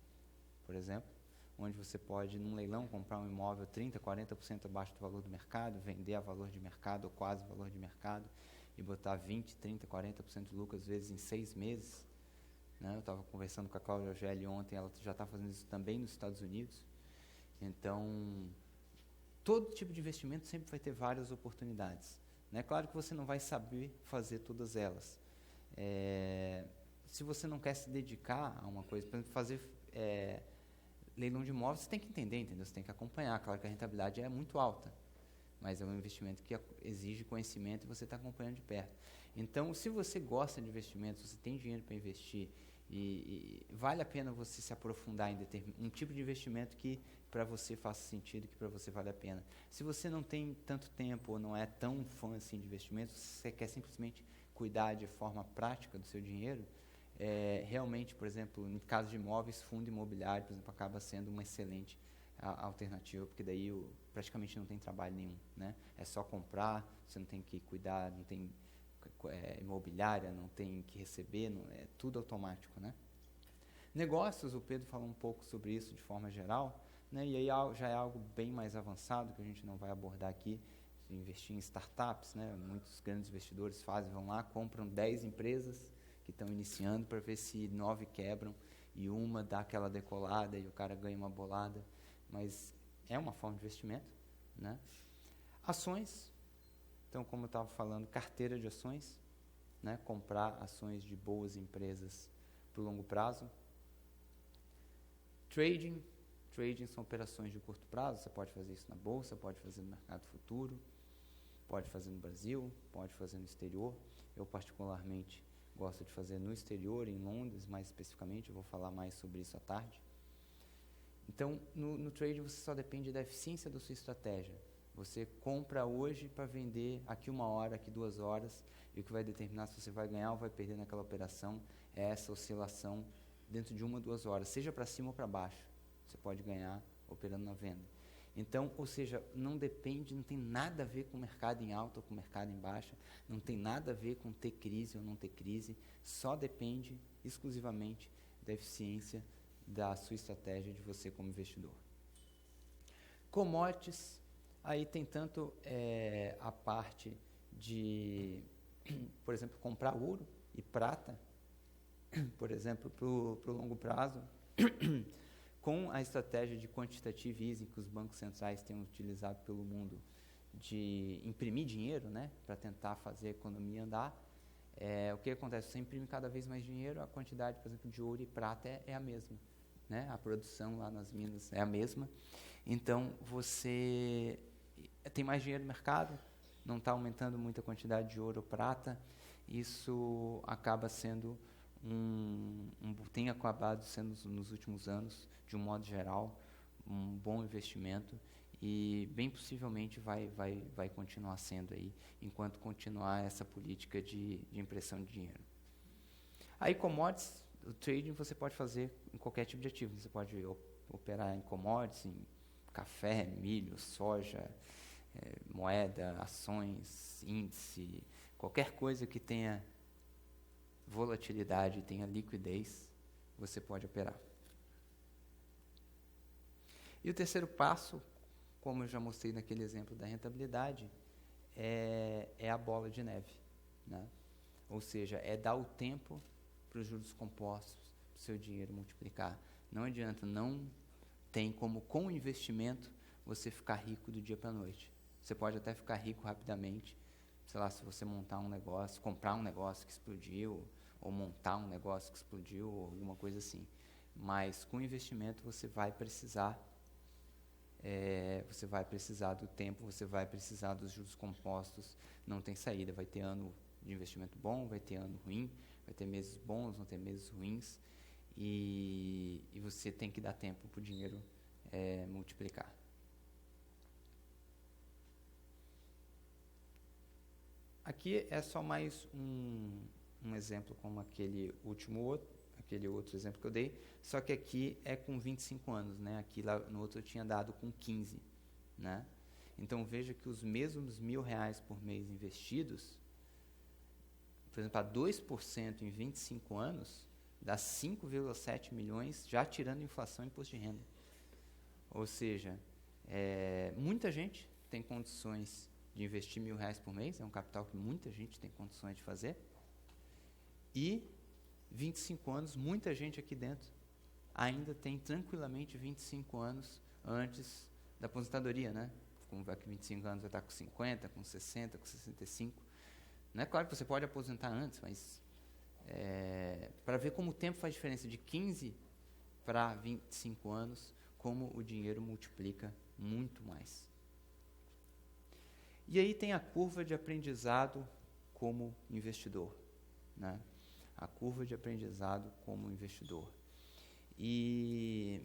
por exemplo, onde você pode, num leilão, comprar um imóvel 30%, 40% abaixo do valor do mercado, vender a valor de mercado ou quase valor de mercado e botar 20%, 30%, 40% de lucro, às vezes em 6 meses. Né? Eu estava conversando com a Cláudia Gelli ontem, ela já está fazendo isso também nos Estados Unidos. Então, todo tipo de investimento sempre vai ter várias oportunidades. Né? Claro que você não vai saber fazer todas elas. Se você não quer se dedicar a uma coisa, por exemplo, fazer leilão de imóveis, você tem que entender, entendeu? Você tem que acompanhar. Claro que a rentabilidade é muito alta, mas é um investimento que exige conhecimento e você está acompanhando de perto. Então, se você gosta de investimentos, você tem dinheiro para investir e vale a pena você se aprofundar em um tipo de investimento que para você faça sentido, que para você vale a pena. Se você não tem tanto tempo ou não é tão fã assim de investimentos, você quer simplesmente cuidar de forma prática do seu dinheiro, realmente, por exemplo, no caso de imóveis, fundo imobiliário, por exemplo, acaba sendo uma excelente alternativa, porque daí praticamente não tem trabalho nenhum, né? É só comprar, você não tem que cuidar, não tem imobiliária, não tem que receber, é tudo automático, né? Negócios, o Pedro falou um pouco sobre isso de forma geral, né? E aí já é algo bem mais avançado que a gente não vai abordar aqui, investir em startups, né? Muitos grandes investidores vão lá, compram 10 empresas que estão iniciando para ver se 9 quebram e uma dá aquela decolada e o cara ganha uma bolada, mas é uma forma de investimento, né? Ações, então, como eu estava falando, carteira de ações, né? Comprar ações de boas empresas para o longo prazo. Trading são operações de curto prazo, você pode fazer isso na bolsa, pode fazer no mercado futuro, pode fazer no Brasil, pode fazer no exterior. Eu particularmente gosto de fazer no exterior, em Londres mais especificamente, eu vou falar mais sobre isso à tarde. Então, no trading você só depende da eficiência da sua estratégia. Você compra hoje para vender aqui 1 hora, aqui 2 horas, e o que vai determinar se você vai ganhar ou vai perder naquela operação é essa oscilação dentro de 1 ou 2 horas, seja para cima ou para baixo. Você pode ganhar operando na venda. Então, ou seja, não tem nada a ver com o mercado em alta ou com o mercado em baixa, não tem nada a ver com ter crise ou não ter crise, só depende exclusivamente da eficiência da sua estratégia de você como investidor. Commodities, aí tem tanto a parte de, por exemplo, comprar ouro e prata, por exemplo, para o longo prazo, com a estratégia de quantitative easing que os bancos centrais têm utilizado pelo mundo, de imprimir dinheiro, né, para tentar fazer a economia andar, o que acontece? Você imprime cada vez mais dinheiro, a quantidade, por exemplo, de ouro e prata é a mesma, né? A produção lá nas minas é a mesma. Então, você tem mais dinheiro no mercado, não está aumentando muito a quantidade de ouro ou prata, isso acaba sendo tem acabado sendo, nos últimos anos, de um modo geral, um bom investimento e bem possivelmente vai continuar sendo aí, enquanto continuar essa política de impressão de dinheiro. Aí, commodities, o trading você pode fazer em qualquer tipo de ativo. Você pode operar em commodities, em café, milho, soja, moeda, ações, índice, qualquer coisa que tenha volatilidade, tenha liquidez, você pode operar. E o terceiro passo, como eu já mostrei naquele exemplo da rentabilidade, é a bola de neve, né? Ou seja, é dar o tempo para os juros compostos, para o seu dinheiro multiplicar. Não adianta, não tem como com o investimento você ficar rico do dia para a noite. Você pode até ficar rico rapidamente, sei lá, se você montar um negócio, comprar um negócio que explodiu, ou montar um negócio que explodiu, ou alguma coisa assim. Mas com investimento você vai precisar do tempo, você vai precisar dos juros compostos, não tem saída, vai ter ano de investimento bom, vai ter ano ruim, vai ter meses bons, vão ter meses ruins, e você tem que dar tempo para o dinheiro multiplicar. Aqui é só mais um exemplo como aquele outro exemplo que eu dei, só que aqui é com 25 anos, né? Aqui lá no outro eu tinha dado com 15, né? Então veja que os mesmos R$1.000 por mês investidos, por exemplo, a 2% em 25 anos, dá 5,7 milhões, já tirando inflação e imposto de renda. Ou seja, muita gente tem condições de investir R$1.000 por mês, é um capital que muita gente tem condições de fazer, e 25 anos, muita gente aqui dentro ainda tem tranquilamente 25 anos antes da aposentadoria, né? Como vai que 25 anos vai estar com 50, com 60, com 65. Não é claro que você pode aposentar antes, mas para ver como o tempo faz diferença de 15 para 25 anos, como o dinheiro multiplica muito mais. E aí tem a curva de aprendizado como investidor, né? A curva de aprendizado como investidor. E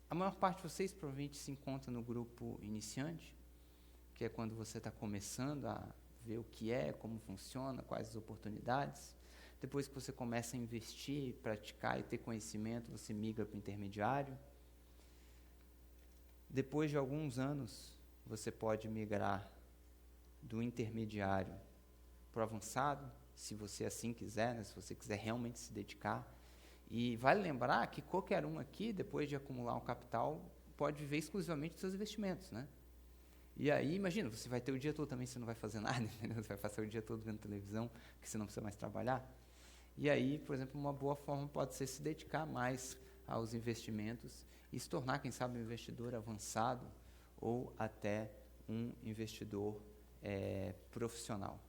a maior parte de vocês provavelmente se encontra no grupo iniciante, que é quando você está começando a ver o que como funciona, quais as oportunidades. Depois que você começa a investir, praticar e ter conhecimento, você migra para o intermediário. Depois de alguns anos, você pode migrar do intermediário para o avançado, se você assim quiser, né? Se você quiser realmente se dedicar. E vale lembrar que qualquer um aqui, depois de acumular um capital, pode viver exclusivamente dos seus investimentos, né? E aí, imagina, você vai ter o dia todo também, você não vai fazer nada, entendeu? Você vai passar o dia todo vendo televisão, porque você não precisa mais trabalhar. E aí, por exemplo, uma boa forma pode ser se dedicar mais aos investimentos e se tornar, quem sabe, um investidor avançado ou até um investidor profissional,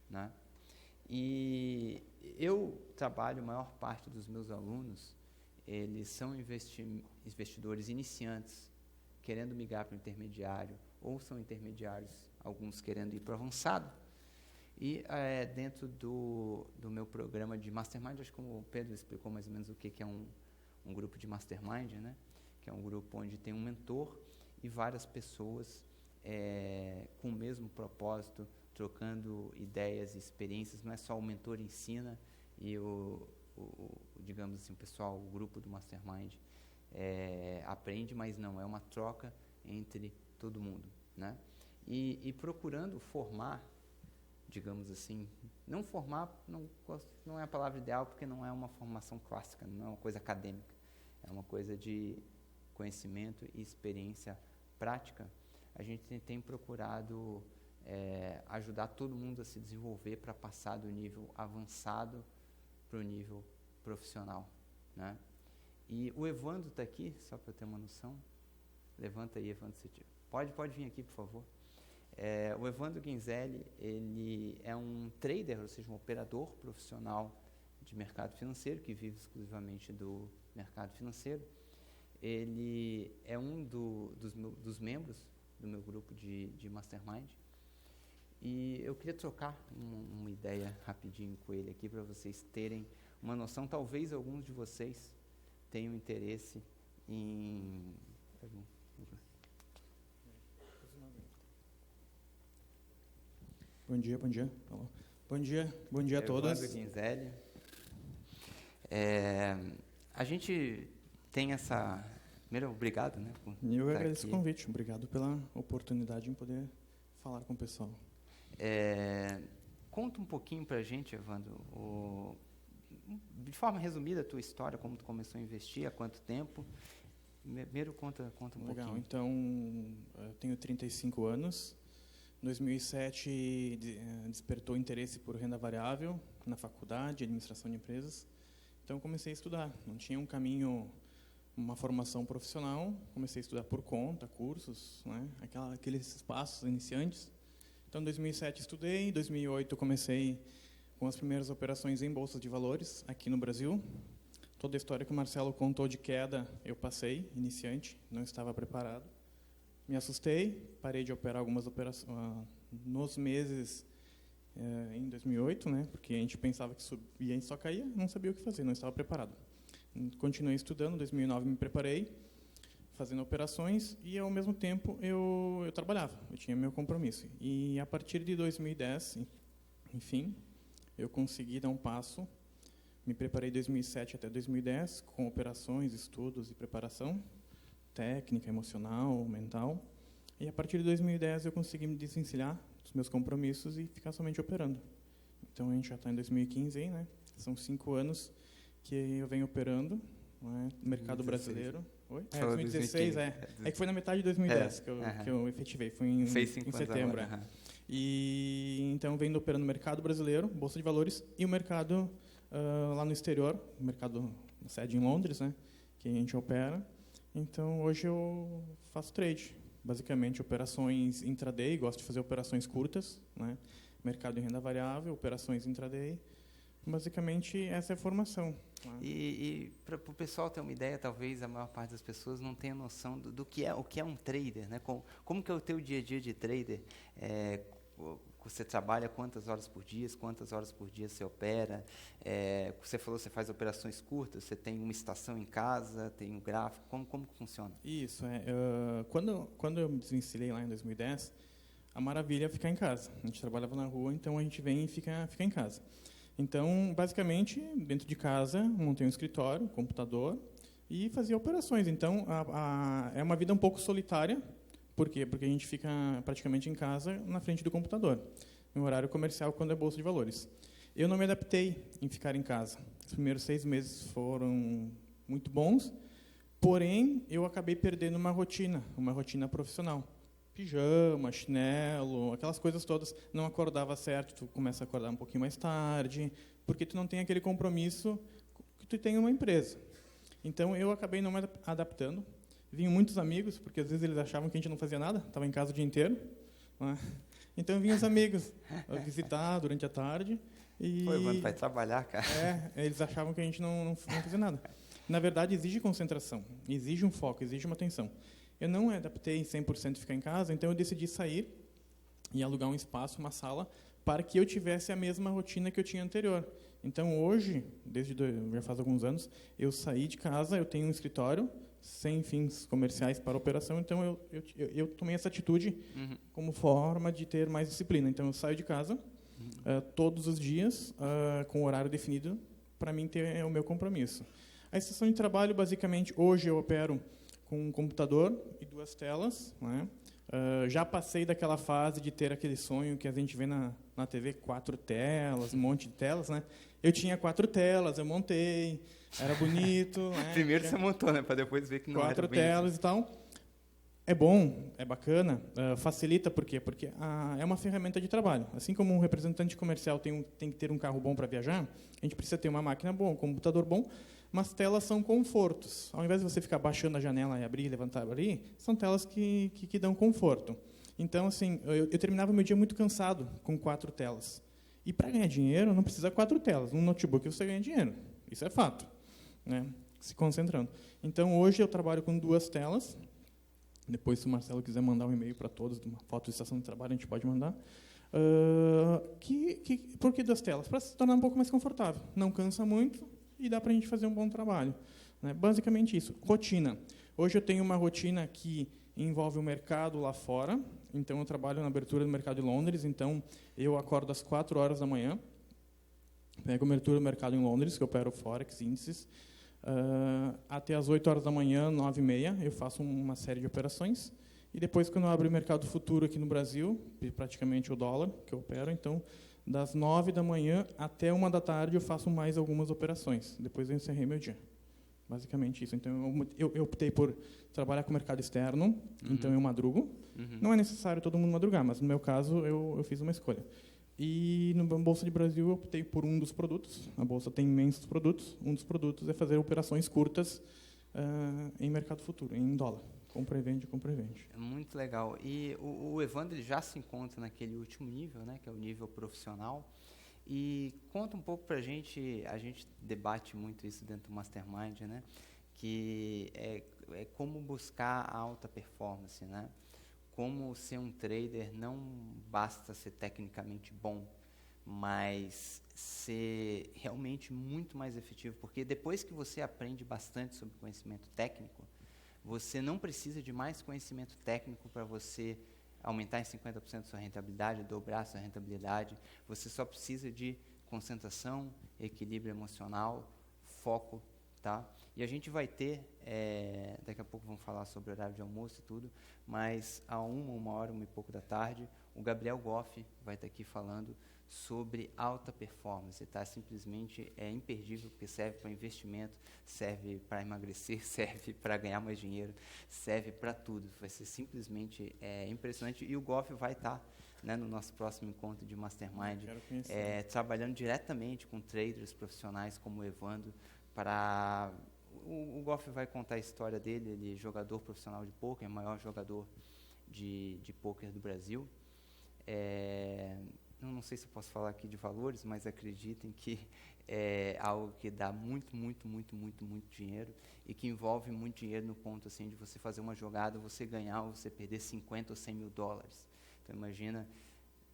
né? E eu trabalho, a maior parte dos meus alunos, eles são investidores iniciantes, querendo migrar para o intermediário, ou são intermediários, alguns querendo ir para o avançado. E dentro do meu programa de Mastermind, acho que o Pedro explicou mais ou menos o que é um grupo de Mastermind, né? Que é um grupo onde tem um mentor e várias pessoas com o mesmo propósito, trocando ideias e experiências. Não é só o mentor ensina e digamos assim, o grupo do Mastermind aprende, mas não, é uma troca entre todo mundo, né? E procurando formar, digamos assim, não formar, não é a palavra ideal, porque não é uma formação clássica, não é uma coisa acadêmica, é uma coisa de conhecimento e experiência prática. A gente tem procurado ajudar todo mundo a se desenvolver para passar do nível avançado para o nível profissional, né? E o Evandro está aqui, só para eu ter uma noção. Levanta aí, Evandro. Pode vir aqui, por favor. O Evandro Guinzelli, ele é um trader, ou seja, um operador profissional de mercado financeiro, que vive exclusivamente do mercado financeiro. Ele é um dos membros do meu grupo de Mastermind. E eu queria trocar uma ideia rapidinho com ele aqui, para vocês terem uma noção. Talvez alguns de vocês tenham interesse em... Bom dia. Alô. Bom dia a todos. Evandro Guinzelli. A gente tem essa... Primeiro, obrigado, né? Eu agradeço o convite. Obrigado pela oportunidade de poder falar com o pessoal. Conta um pouquinho para a gente, Evandro, de forma resumida, a tua história, como tu começou a investir, há quanto tempo. Primeiro, conta um Legal, pouquinho. Então, eu tenho 35 anos. Em 2007, despertou interesse por renda variável na faculdade, administração de empresas. Então, comecei a estudar. Não tinha um caminho, uma formação profissional. Comecei a estudar por conta, cursos, né? Aqueles passos iniciantes. Então, em 2007 estudei, em 2008 comecei com as primeiras operações em bolsas de valores aqui no Brasil. Toda a história que o Marcelo contou de queda, eu passei, iniciante, não estava preparado. Me assustei, parei de operar algumas operações nos meses em 2008, né? Porque a gente pensava que subia e a gente só caía, não sabia o que fazer, não estava preparado. Continuei estudando, em 2009 me preparei, fazendo operações, e ao mesmo tempo eu trabalhava, eu tinha meu compromisso. E a partir de 2010, enfim, eu consegui dar um passo, me preparei de 2007 até 2010, com operações, estudos e preparação, técnica, emocional, mental, e a partir de 2010 eu consegui me desvencilhar dos meus compromissos e ficar somente operando. Então a gente já está em 2015, aí, né? São 5 anos que eu venho operando, né, no mercado 2016. Brasileiro. Oi? 2016, 2016, que foi na metade de 2010 que eu efetivei, foi em setembro. E então venho operando no mercado brasileiro, bolsa de valores, e o mercado lá no exterior, o mercado sede em Londres, né, que a gente opera. Então hoje eu faço trade, basicamente operações intraday, gosto de fazer operações curtas, né, mercado em renda variável, operações intraday. Basicamente, essa é a formação. E para o pessoal ter uma ideia, talvez a maior parte das pessoas não tenha noção do que é um trader, né? Como que é o teu dia a dia de trader? Você trabalha quantas horas por dia você opera? Você falou que você faz operações curtas, você tem uma estação em casa, tem um gráfico, como que funciona? Isso, quando eu me desvencilhei lá em 2010, a maravilha é ficar em casa. A gente trabalhava na rua, então a gente vem e fica em casa. Então, basicamente, dentro de casa, montei um escritório, um computador e fazia operações. Então, é uma vida um pouco solitária. Por quê? Porque a gente fica praticamente em casa, na frente do computador, no horário comercial, quando é bolsa de valores. Eu não me adaptei em ficar em casa. Os primeiros 6 meses foram muito bons, porém, eu acabei perdendo uma rotina profissional. Pijama, chinelo, aquelas coisas todas, não acordava certo, tu começa a acordar um pouquinho mais tarde, porque tu não tem aquele compromisso que tu tem em uma empresa. Então, eu acabei não me adaptando, vinham muitos amigos, porque às vezes eles achavam que a gente não fazia nada, estava em casa o dia inteiro. Né? Então vinham os amigos visitar durante a tarde. E Pô, Evandro, vai trabalhar, cara. eles achavam que a gente não fazia nada. Na verdade, exige concentração, exige um foco, exige uma atenção. Eu não adaptei 100% ficar em casa, então eu decidi sair e alugar um espaço, uma sala, para que eu tivesse a mesma rotina que eu tinha anterior. Então, hoje, já faz alguns anos, eu saí de casa, eu tenho um escritório, sem fins comerciais para operação, então eu tomei essa atitude como forma de ter mais disciplina. Então, eu saio de casa todos os dias, com horário definido, para mim ter o meu compromisso. A estação de trabalho, basicamente, hoje eu opero com um computador e 2 telas, né? Já passei daquela fase de ter aquele sonho que a gente vê na TV, 4 telas, um monte de telas, né? Eu tinha 4 telas, eu montei, era bonito. Né? Primeiro você montou, né? Para depois ver que não era 4 bem telas assim. E tal. É bom, é bacana, facilita, por quê? Porque é uma ferramenta de trabalho. Assim como um representante comercial tem que ter um carro bom para viajar, a gente precisa ter uma máquina boa, um computador bom, mas telas são confortos. Ao invés de você ficar baixando a janela e abrir, levantar, abrir, são telas que dão conforto. Então, assim, eu terminava meu dia muito cansado com 4 telas. E para ganhar dinheiro, não precisa 4 telas. No notebook você ganha dinheiro. Isso é fato. Né? Se concentrando. Então, hoje eu trabalho com 2 telas. Depois, se o Marcelo quiser mandar um e-mail para todos, uma foto de estação de trabalho, a gente pode mandar. Por que 2 telas? Para se tornar um pouco mais confortável. Não cansa muito e dá para a gente fazer um bom trabalho. Né? Basicamente isso. Rotina. Hoje eu tenho uma rotina que envolve o mercado lá fora. Então, eu trabalho na abertura do mercado de Londres. Então, eu acordo às 4 horas da manhã, pego a abertura do mercado em Londres, que eu opero Forex, índices. Até às 8 horas da manhã, 9h30, eu faço uma série de operações. E depois, quando eu abro o mercado futuro aqui no Brasil, praticamente o dólar que eu opero, então, das 9 da manhã até 1 da tarde, eu faço mais algumas operações. Depois eu encerrei meu dia. Basicamente isso. Então, eu optei por trabalhar com o mercado externo, então eu madrugo. Não é necessário todo mundo madrugar, mas no meu caso, eu fiz uma escolha. E na Bolsa de Brasil eu optei por um dos produtos. A Bolsa tem imensos produtos. Um dos produtos é fazer operações curtas em mercado futuro, em dólar. Compra e vende, compra e vende. É muito legal. E o Evandro ele já se encontra naquele último nível, né, que é o nível profissional. E conta um pouco para a gente debate muito isso dentro do Mastermind, né, que é como buscar a alta performance, né? Como ser um trader não basta ser tecnicamente bom, mas ser realmente muito mais efetivo, porque depois que você aprende bastante sobre conhecimento técnico, você não precisa de mais conhecimento técnico para você aumentar em 50% sua rentabilidade, dobrar sua rentabilidade. Você só precisa de concentração, equilíbrio emocional, foco, tá? E a gente vai ter, daqui a pouco vamos falar sobre horário de almoço e tudo, mas a 1h e pouco da tarde, o Gabriel Goff vai estar aqui falando sobre alta performance, tá? Simplesmente é imperdível, porque serve para investimento, serve para emagrecer, serve para ganhar mais dinheiro, serve para tudo. Vai ser simplesmente impressionante. E o Goff vai estar, né, no nosso próximo encontro de Mastermind, trabalhando diretamente com traders profissionais como o Evandro, para... O Goff vai contar a história dele. Ele é jogador profissional de pôquer, maior jogador de pôquer do Brasil. Eu não sei se eu posso falar aqui de valores, mas acreditem que é algo que dá muito dinheiro e que envolve muito dinheiro no ponto assim, de você fazer uma jogada, você ganhar ou você perder 50 ou 100 mil dólares. Então, imagina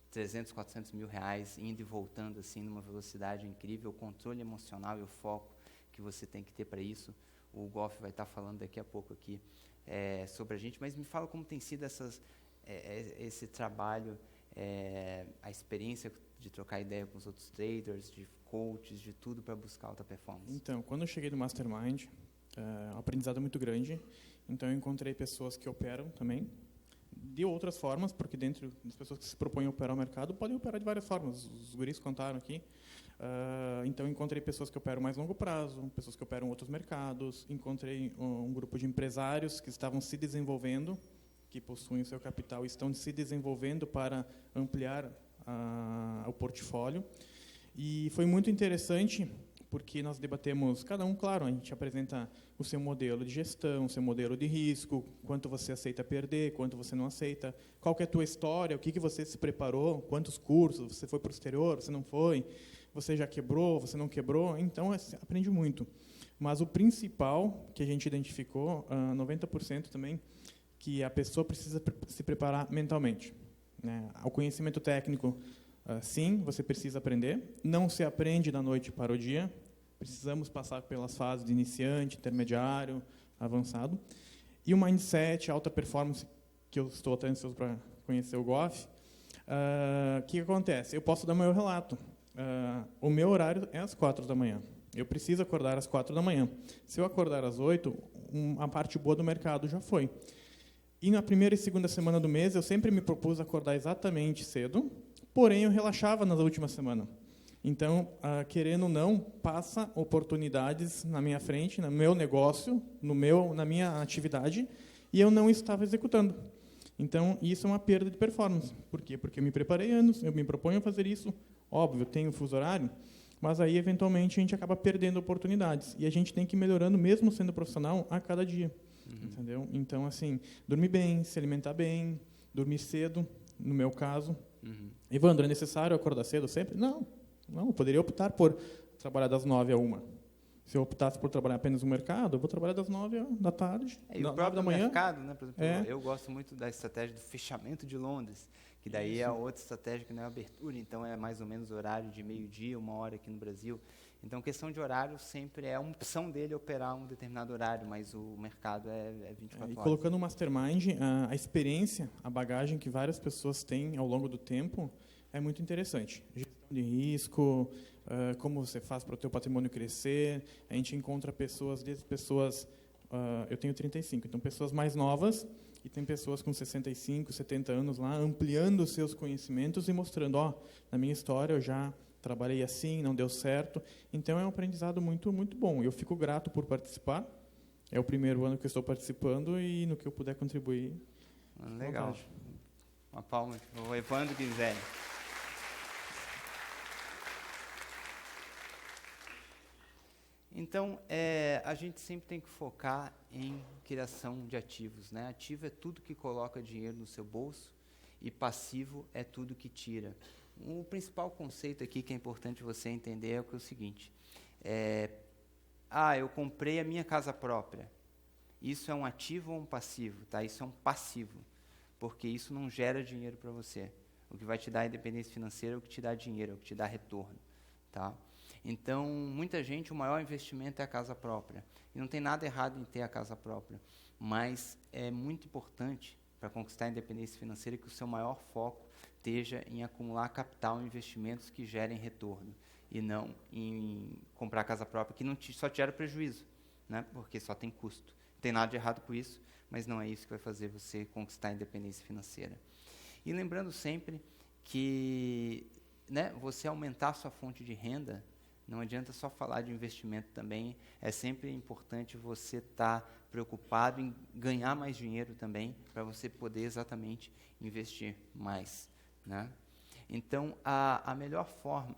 300, 400 mil reais indo e voltando assim numa velocidade incrível, o controle emocional e o foco que você tem que ter para isso. O Goff vai estar falando daqui a pouco aqui sobre a gente, mas me fala como tem sido esse trabalho, a experiência de trocar ideia com os outros traders, de coaches, de tudo para buscar alta performance. Então, quando eu cheguei no Mastermind, o aprendizado é muito grande, então eu encontrei pessoas que operam também, de outras formas, porque dentro das pessoas que se propõem a operar o mercado, podem operar de várias formas, os guris contaram aqui. Então, encontrei pessoas que operam mais longo prazo, pessoas que operam outros mercados, encontrei um grupo de empresários que estavam se desenvolvendo, que possuem o seu capital e estão se desenvolvendo para ampliar o portfólio. E foi muito interessante, porque nós debatemos, cada um, claro, a gente apresenta o seu modelo de gestão, o seu modelo de risco, quanto você aceita perder, quanto você não aceita, qual que é a tua história, o que você se preparou, quantos cursos, você foi para o exterior, você não foi, você já quebrou, você não quebrou, então você aprende muito. Mas o principal que a gente identificou, 90% também, que a pessoa precisa se preparar mentalmente, né? O conhecimento técnico, sim, você precisa aprender. Não se aprende da noite para o dia. Precisamos passar pelas fases de iniciante, intermediário, avançado. E o mindset, alta performance, que eu estou até ansioso para conhecer o GOF. O que acontece? Eu posso dar meu relato. O meu horário é às 4 da manhã. Eu preciso acordar às 4 da manhã. Se eu acordar às 8, a parte boa do mercado já foi. E na primeira e segunda semana do mês, eu sempre me propus acordar exatamente cedo, porém eu relaxava nas últimas semanas. Então, querendo ou não, passa oportunidades na minha frente, no meu negócio, na minha atividade, e eu não estava executando. Então, isso é uma perda de performance. Por quê? Porque eu me preparei anos, eu me proponho a fazer isso, óbvio, eu tenho fuso horário, mas aí, eventualmente, a gente acaba perdendo oportunidades. E a gente tem que ir melhorando, mesmo sendo profissional, a cada dia. Entendeu? Então, assim, dormir bem, se alimentar bem, dormir cedo, no meu caso. Evandro, é necessário acordar cedo sempre? Não, eu poderia optar por trabalhar das 9 a 1. Se eu optasse por trabalhar apenas no mercado, eu vou trabalhar das 9 da tarde, e o 9 da próprio manhã. mercado, né? Por exemplo, eu gosto muito da estratégia do fechamento de Londres, que daí é outra estratégia que não é abertura, então é mais ou menos horário de meio-dia, 1 hora aqui no Brasil. Então, questão de horário sempre é uma opção dele operar um determinado horário, mas o mercado é 24 horas. E colocando o Mastermind, a experiência, a bagagem que várias pessoas têm ao longo do tempo é muito interessante. Gestão de risco, como você faz para o teu patrimônio crescer. A gente encontra pessoas, desde pessoas... eu tenho 35, então pessoas mais novas, e tem pessoas com 65, 70 anos lá, ampliando os seus conhecimentos e mostrando, na minha história eu já trabalhei assim, não deu certo. Então, é um aprendizado muito, muito bom. Eu fico grato por participar. É o primeiro ano que eu estou participando e no que eu puder contribuir. Legal. Uma palma para o Evandro Guinzelli. Então, a gente sempre tem que focar em criação de ativos, né? Ativo é tudo que coloca dinheiro no seu bolso e passivo é tudo que tira. O principal conceito aqui que é importante você entender é o seguinte, eu comprei a minha casa própria. Isso é um ativo ou um passivo? Tá? Isso é um passivo, porque isso não gera dinheiro para você. O que vai te dar independência financeira é o que te dá dinheiro, é o que te dá retorno. Tá? Então, muita gente, o maior investimento é a casa própria. E não tem nada errado em ter a casa própria, mas é muito importante para conquistar a independência financeira que o seu maior foco esteja em acumular capital em investimentos que gerem retorno e não em comprar casa própria, que só te gera prejuízo, né? Porque só tem custo. Não tem nada de errado com isso, mas não é isso que vai fazer você conquistar a independência financeira. E lembrando sempre que, né, você aumentar a sua fonte de renda, não adianta só falar de investimento também, é sempre importante você estar preocupado em ganhar mais dinheiro também, para você poder exatamente investir mais. Né? Então, a melhor forma,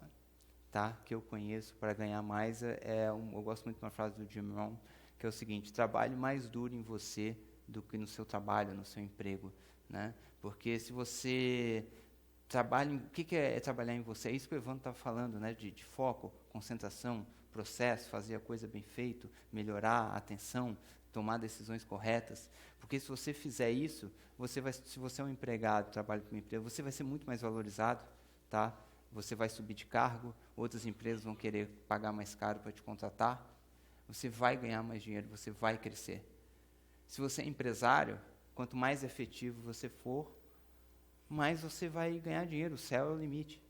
tá, que eu conheço para ganhar mais eu gosto muito de uma frase do Jim Rohn, que é o seguinte: trabalhe mais duro em você do que no seu trabalho, no seu emprego. Né? Porque se você trabalha, o que é trabalhar em você? É isso que o Evandro estava falando, né? de foco, concentração, processo, fazer a coisa bem feito, melhorar a atenção, tomar decisões corretas, porque se você fizer isso, se você é um empregado, trabalha para uma empresa, você vai ser muito mais valorizado, tá? Você vai subir de cargo, outras empresas vão querer pagar mais caro para te contratar, você vai ganhar mais dinheiro, você vai crescer. Se você é empresário, quanto mais efetivo você for, mais você vai ganhar dinheiro, o céu é o limite.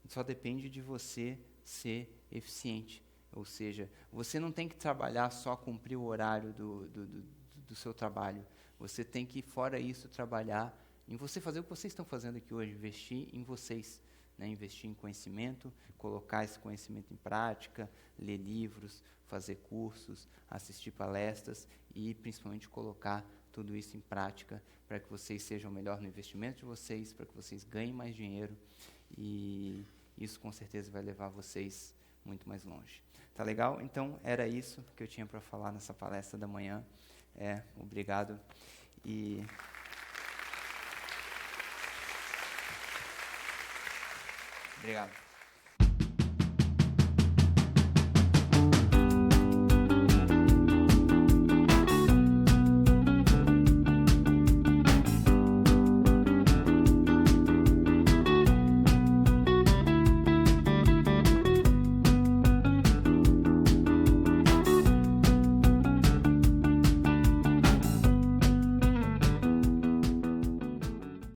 Só depende de você ser eficiente. Ou seja, você não tem que trabalhar só cumprir o horário do seu trabalho. Você tem que, fora isso, trabalhar em você, fazer o que vocês estão fazendo aqui hoje, investir em vocês. Né? Investir em conhecimento, colocar esse conhecimento em prática, ler livros, fazer cursos, assistir palestras e, principalmente, colocar tudo isso em prática para que vocês sejam melhor no investimento de vocês, para que vocês ganhem mais dinheiro e isso, com certeza, vai levar vocês muito mais longe. Tá legal? Então, era isso que eu tinha para falar nessa palestra da manhã. Obrigado. E... Obrigado.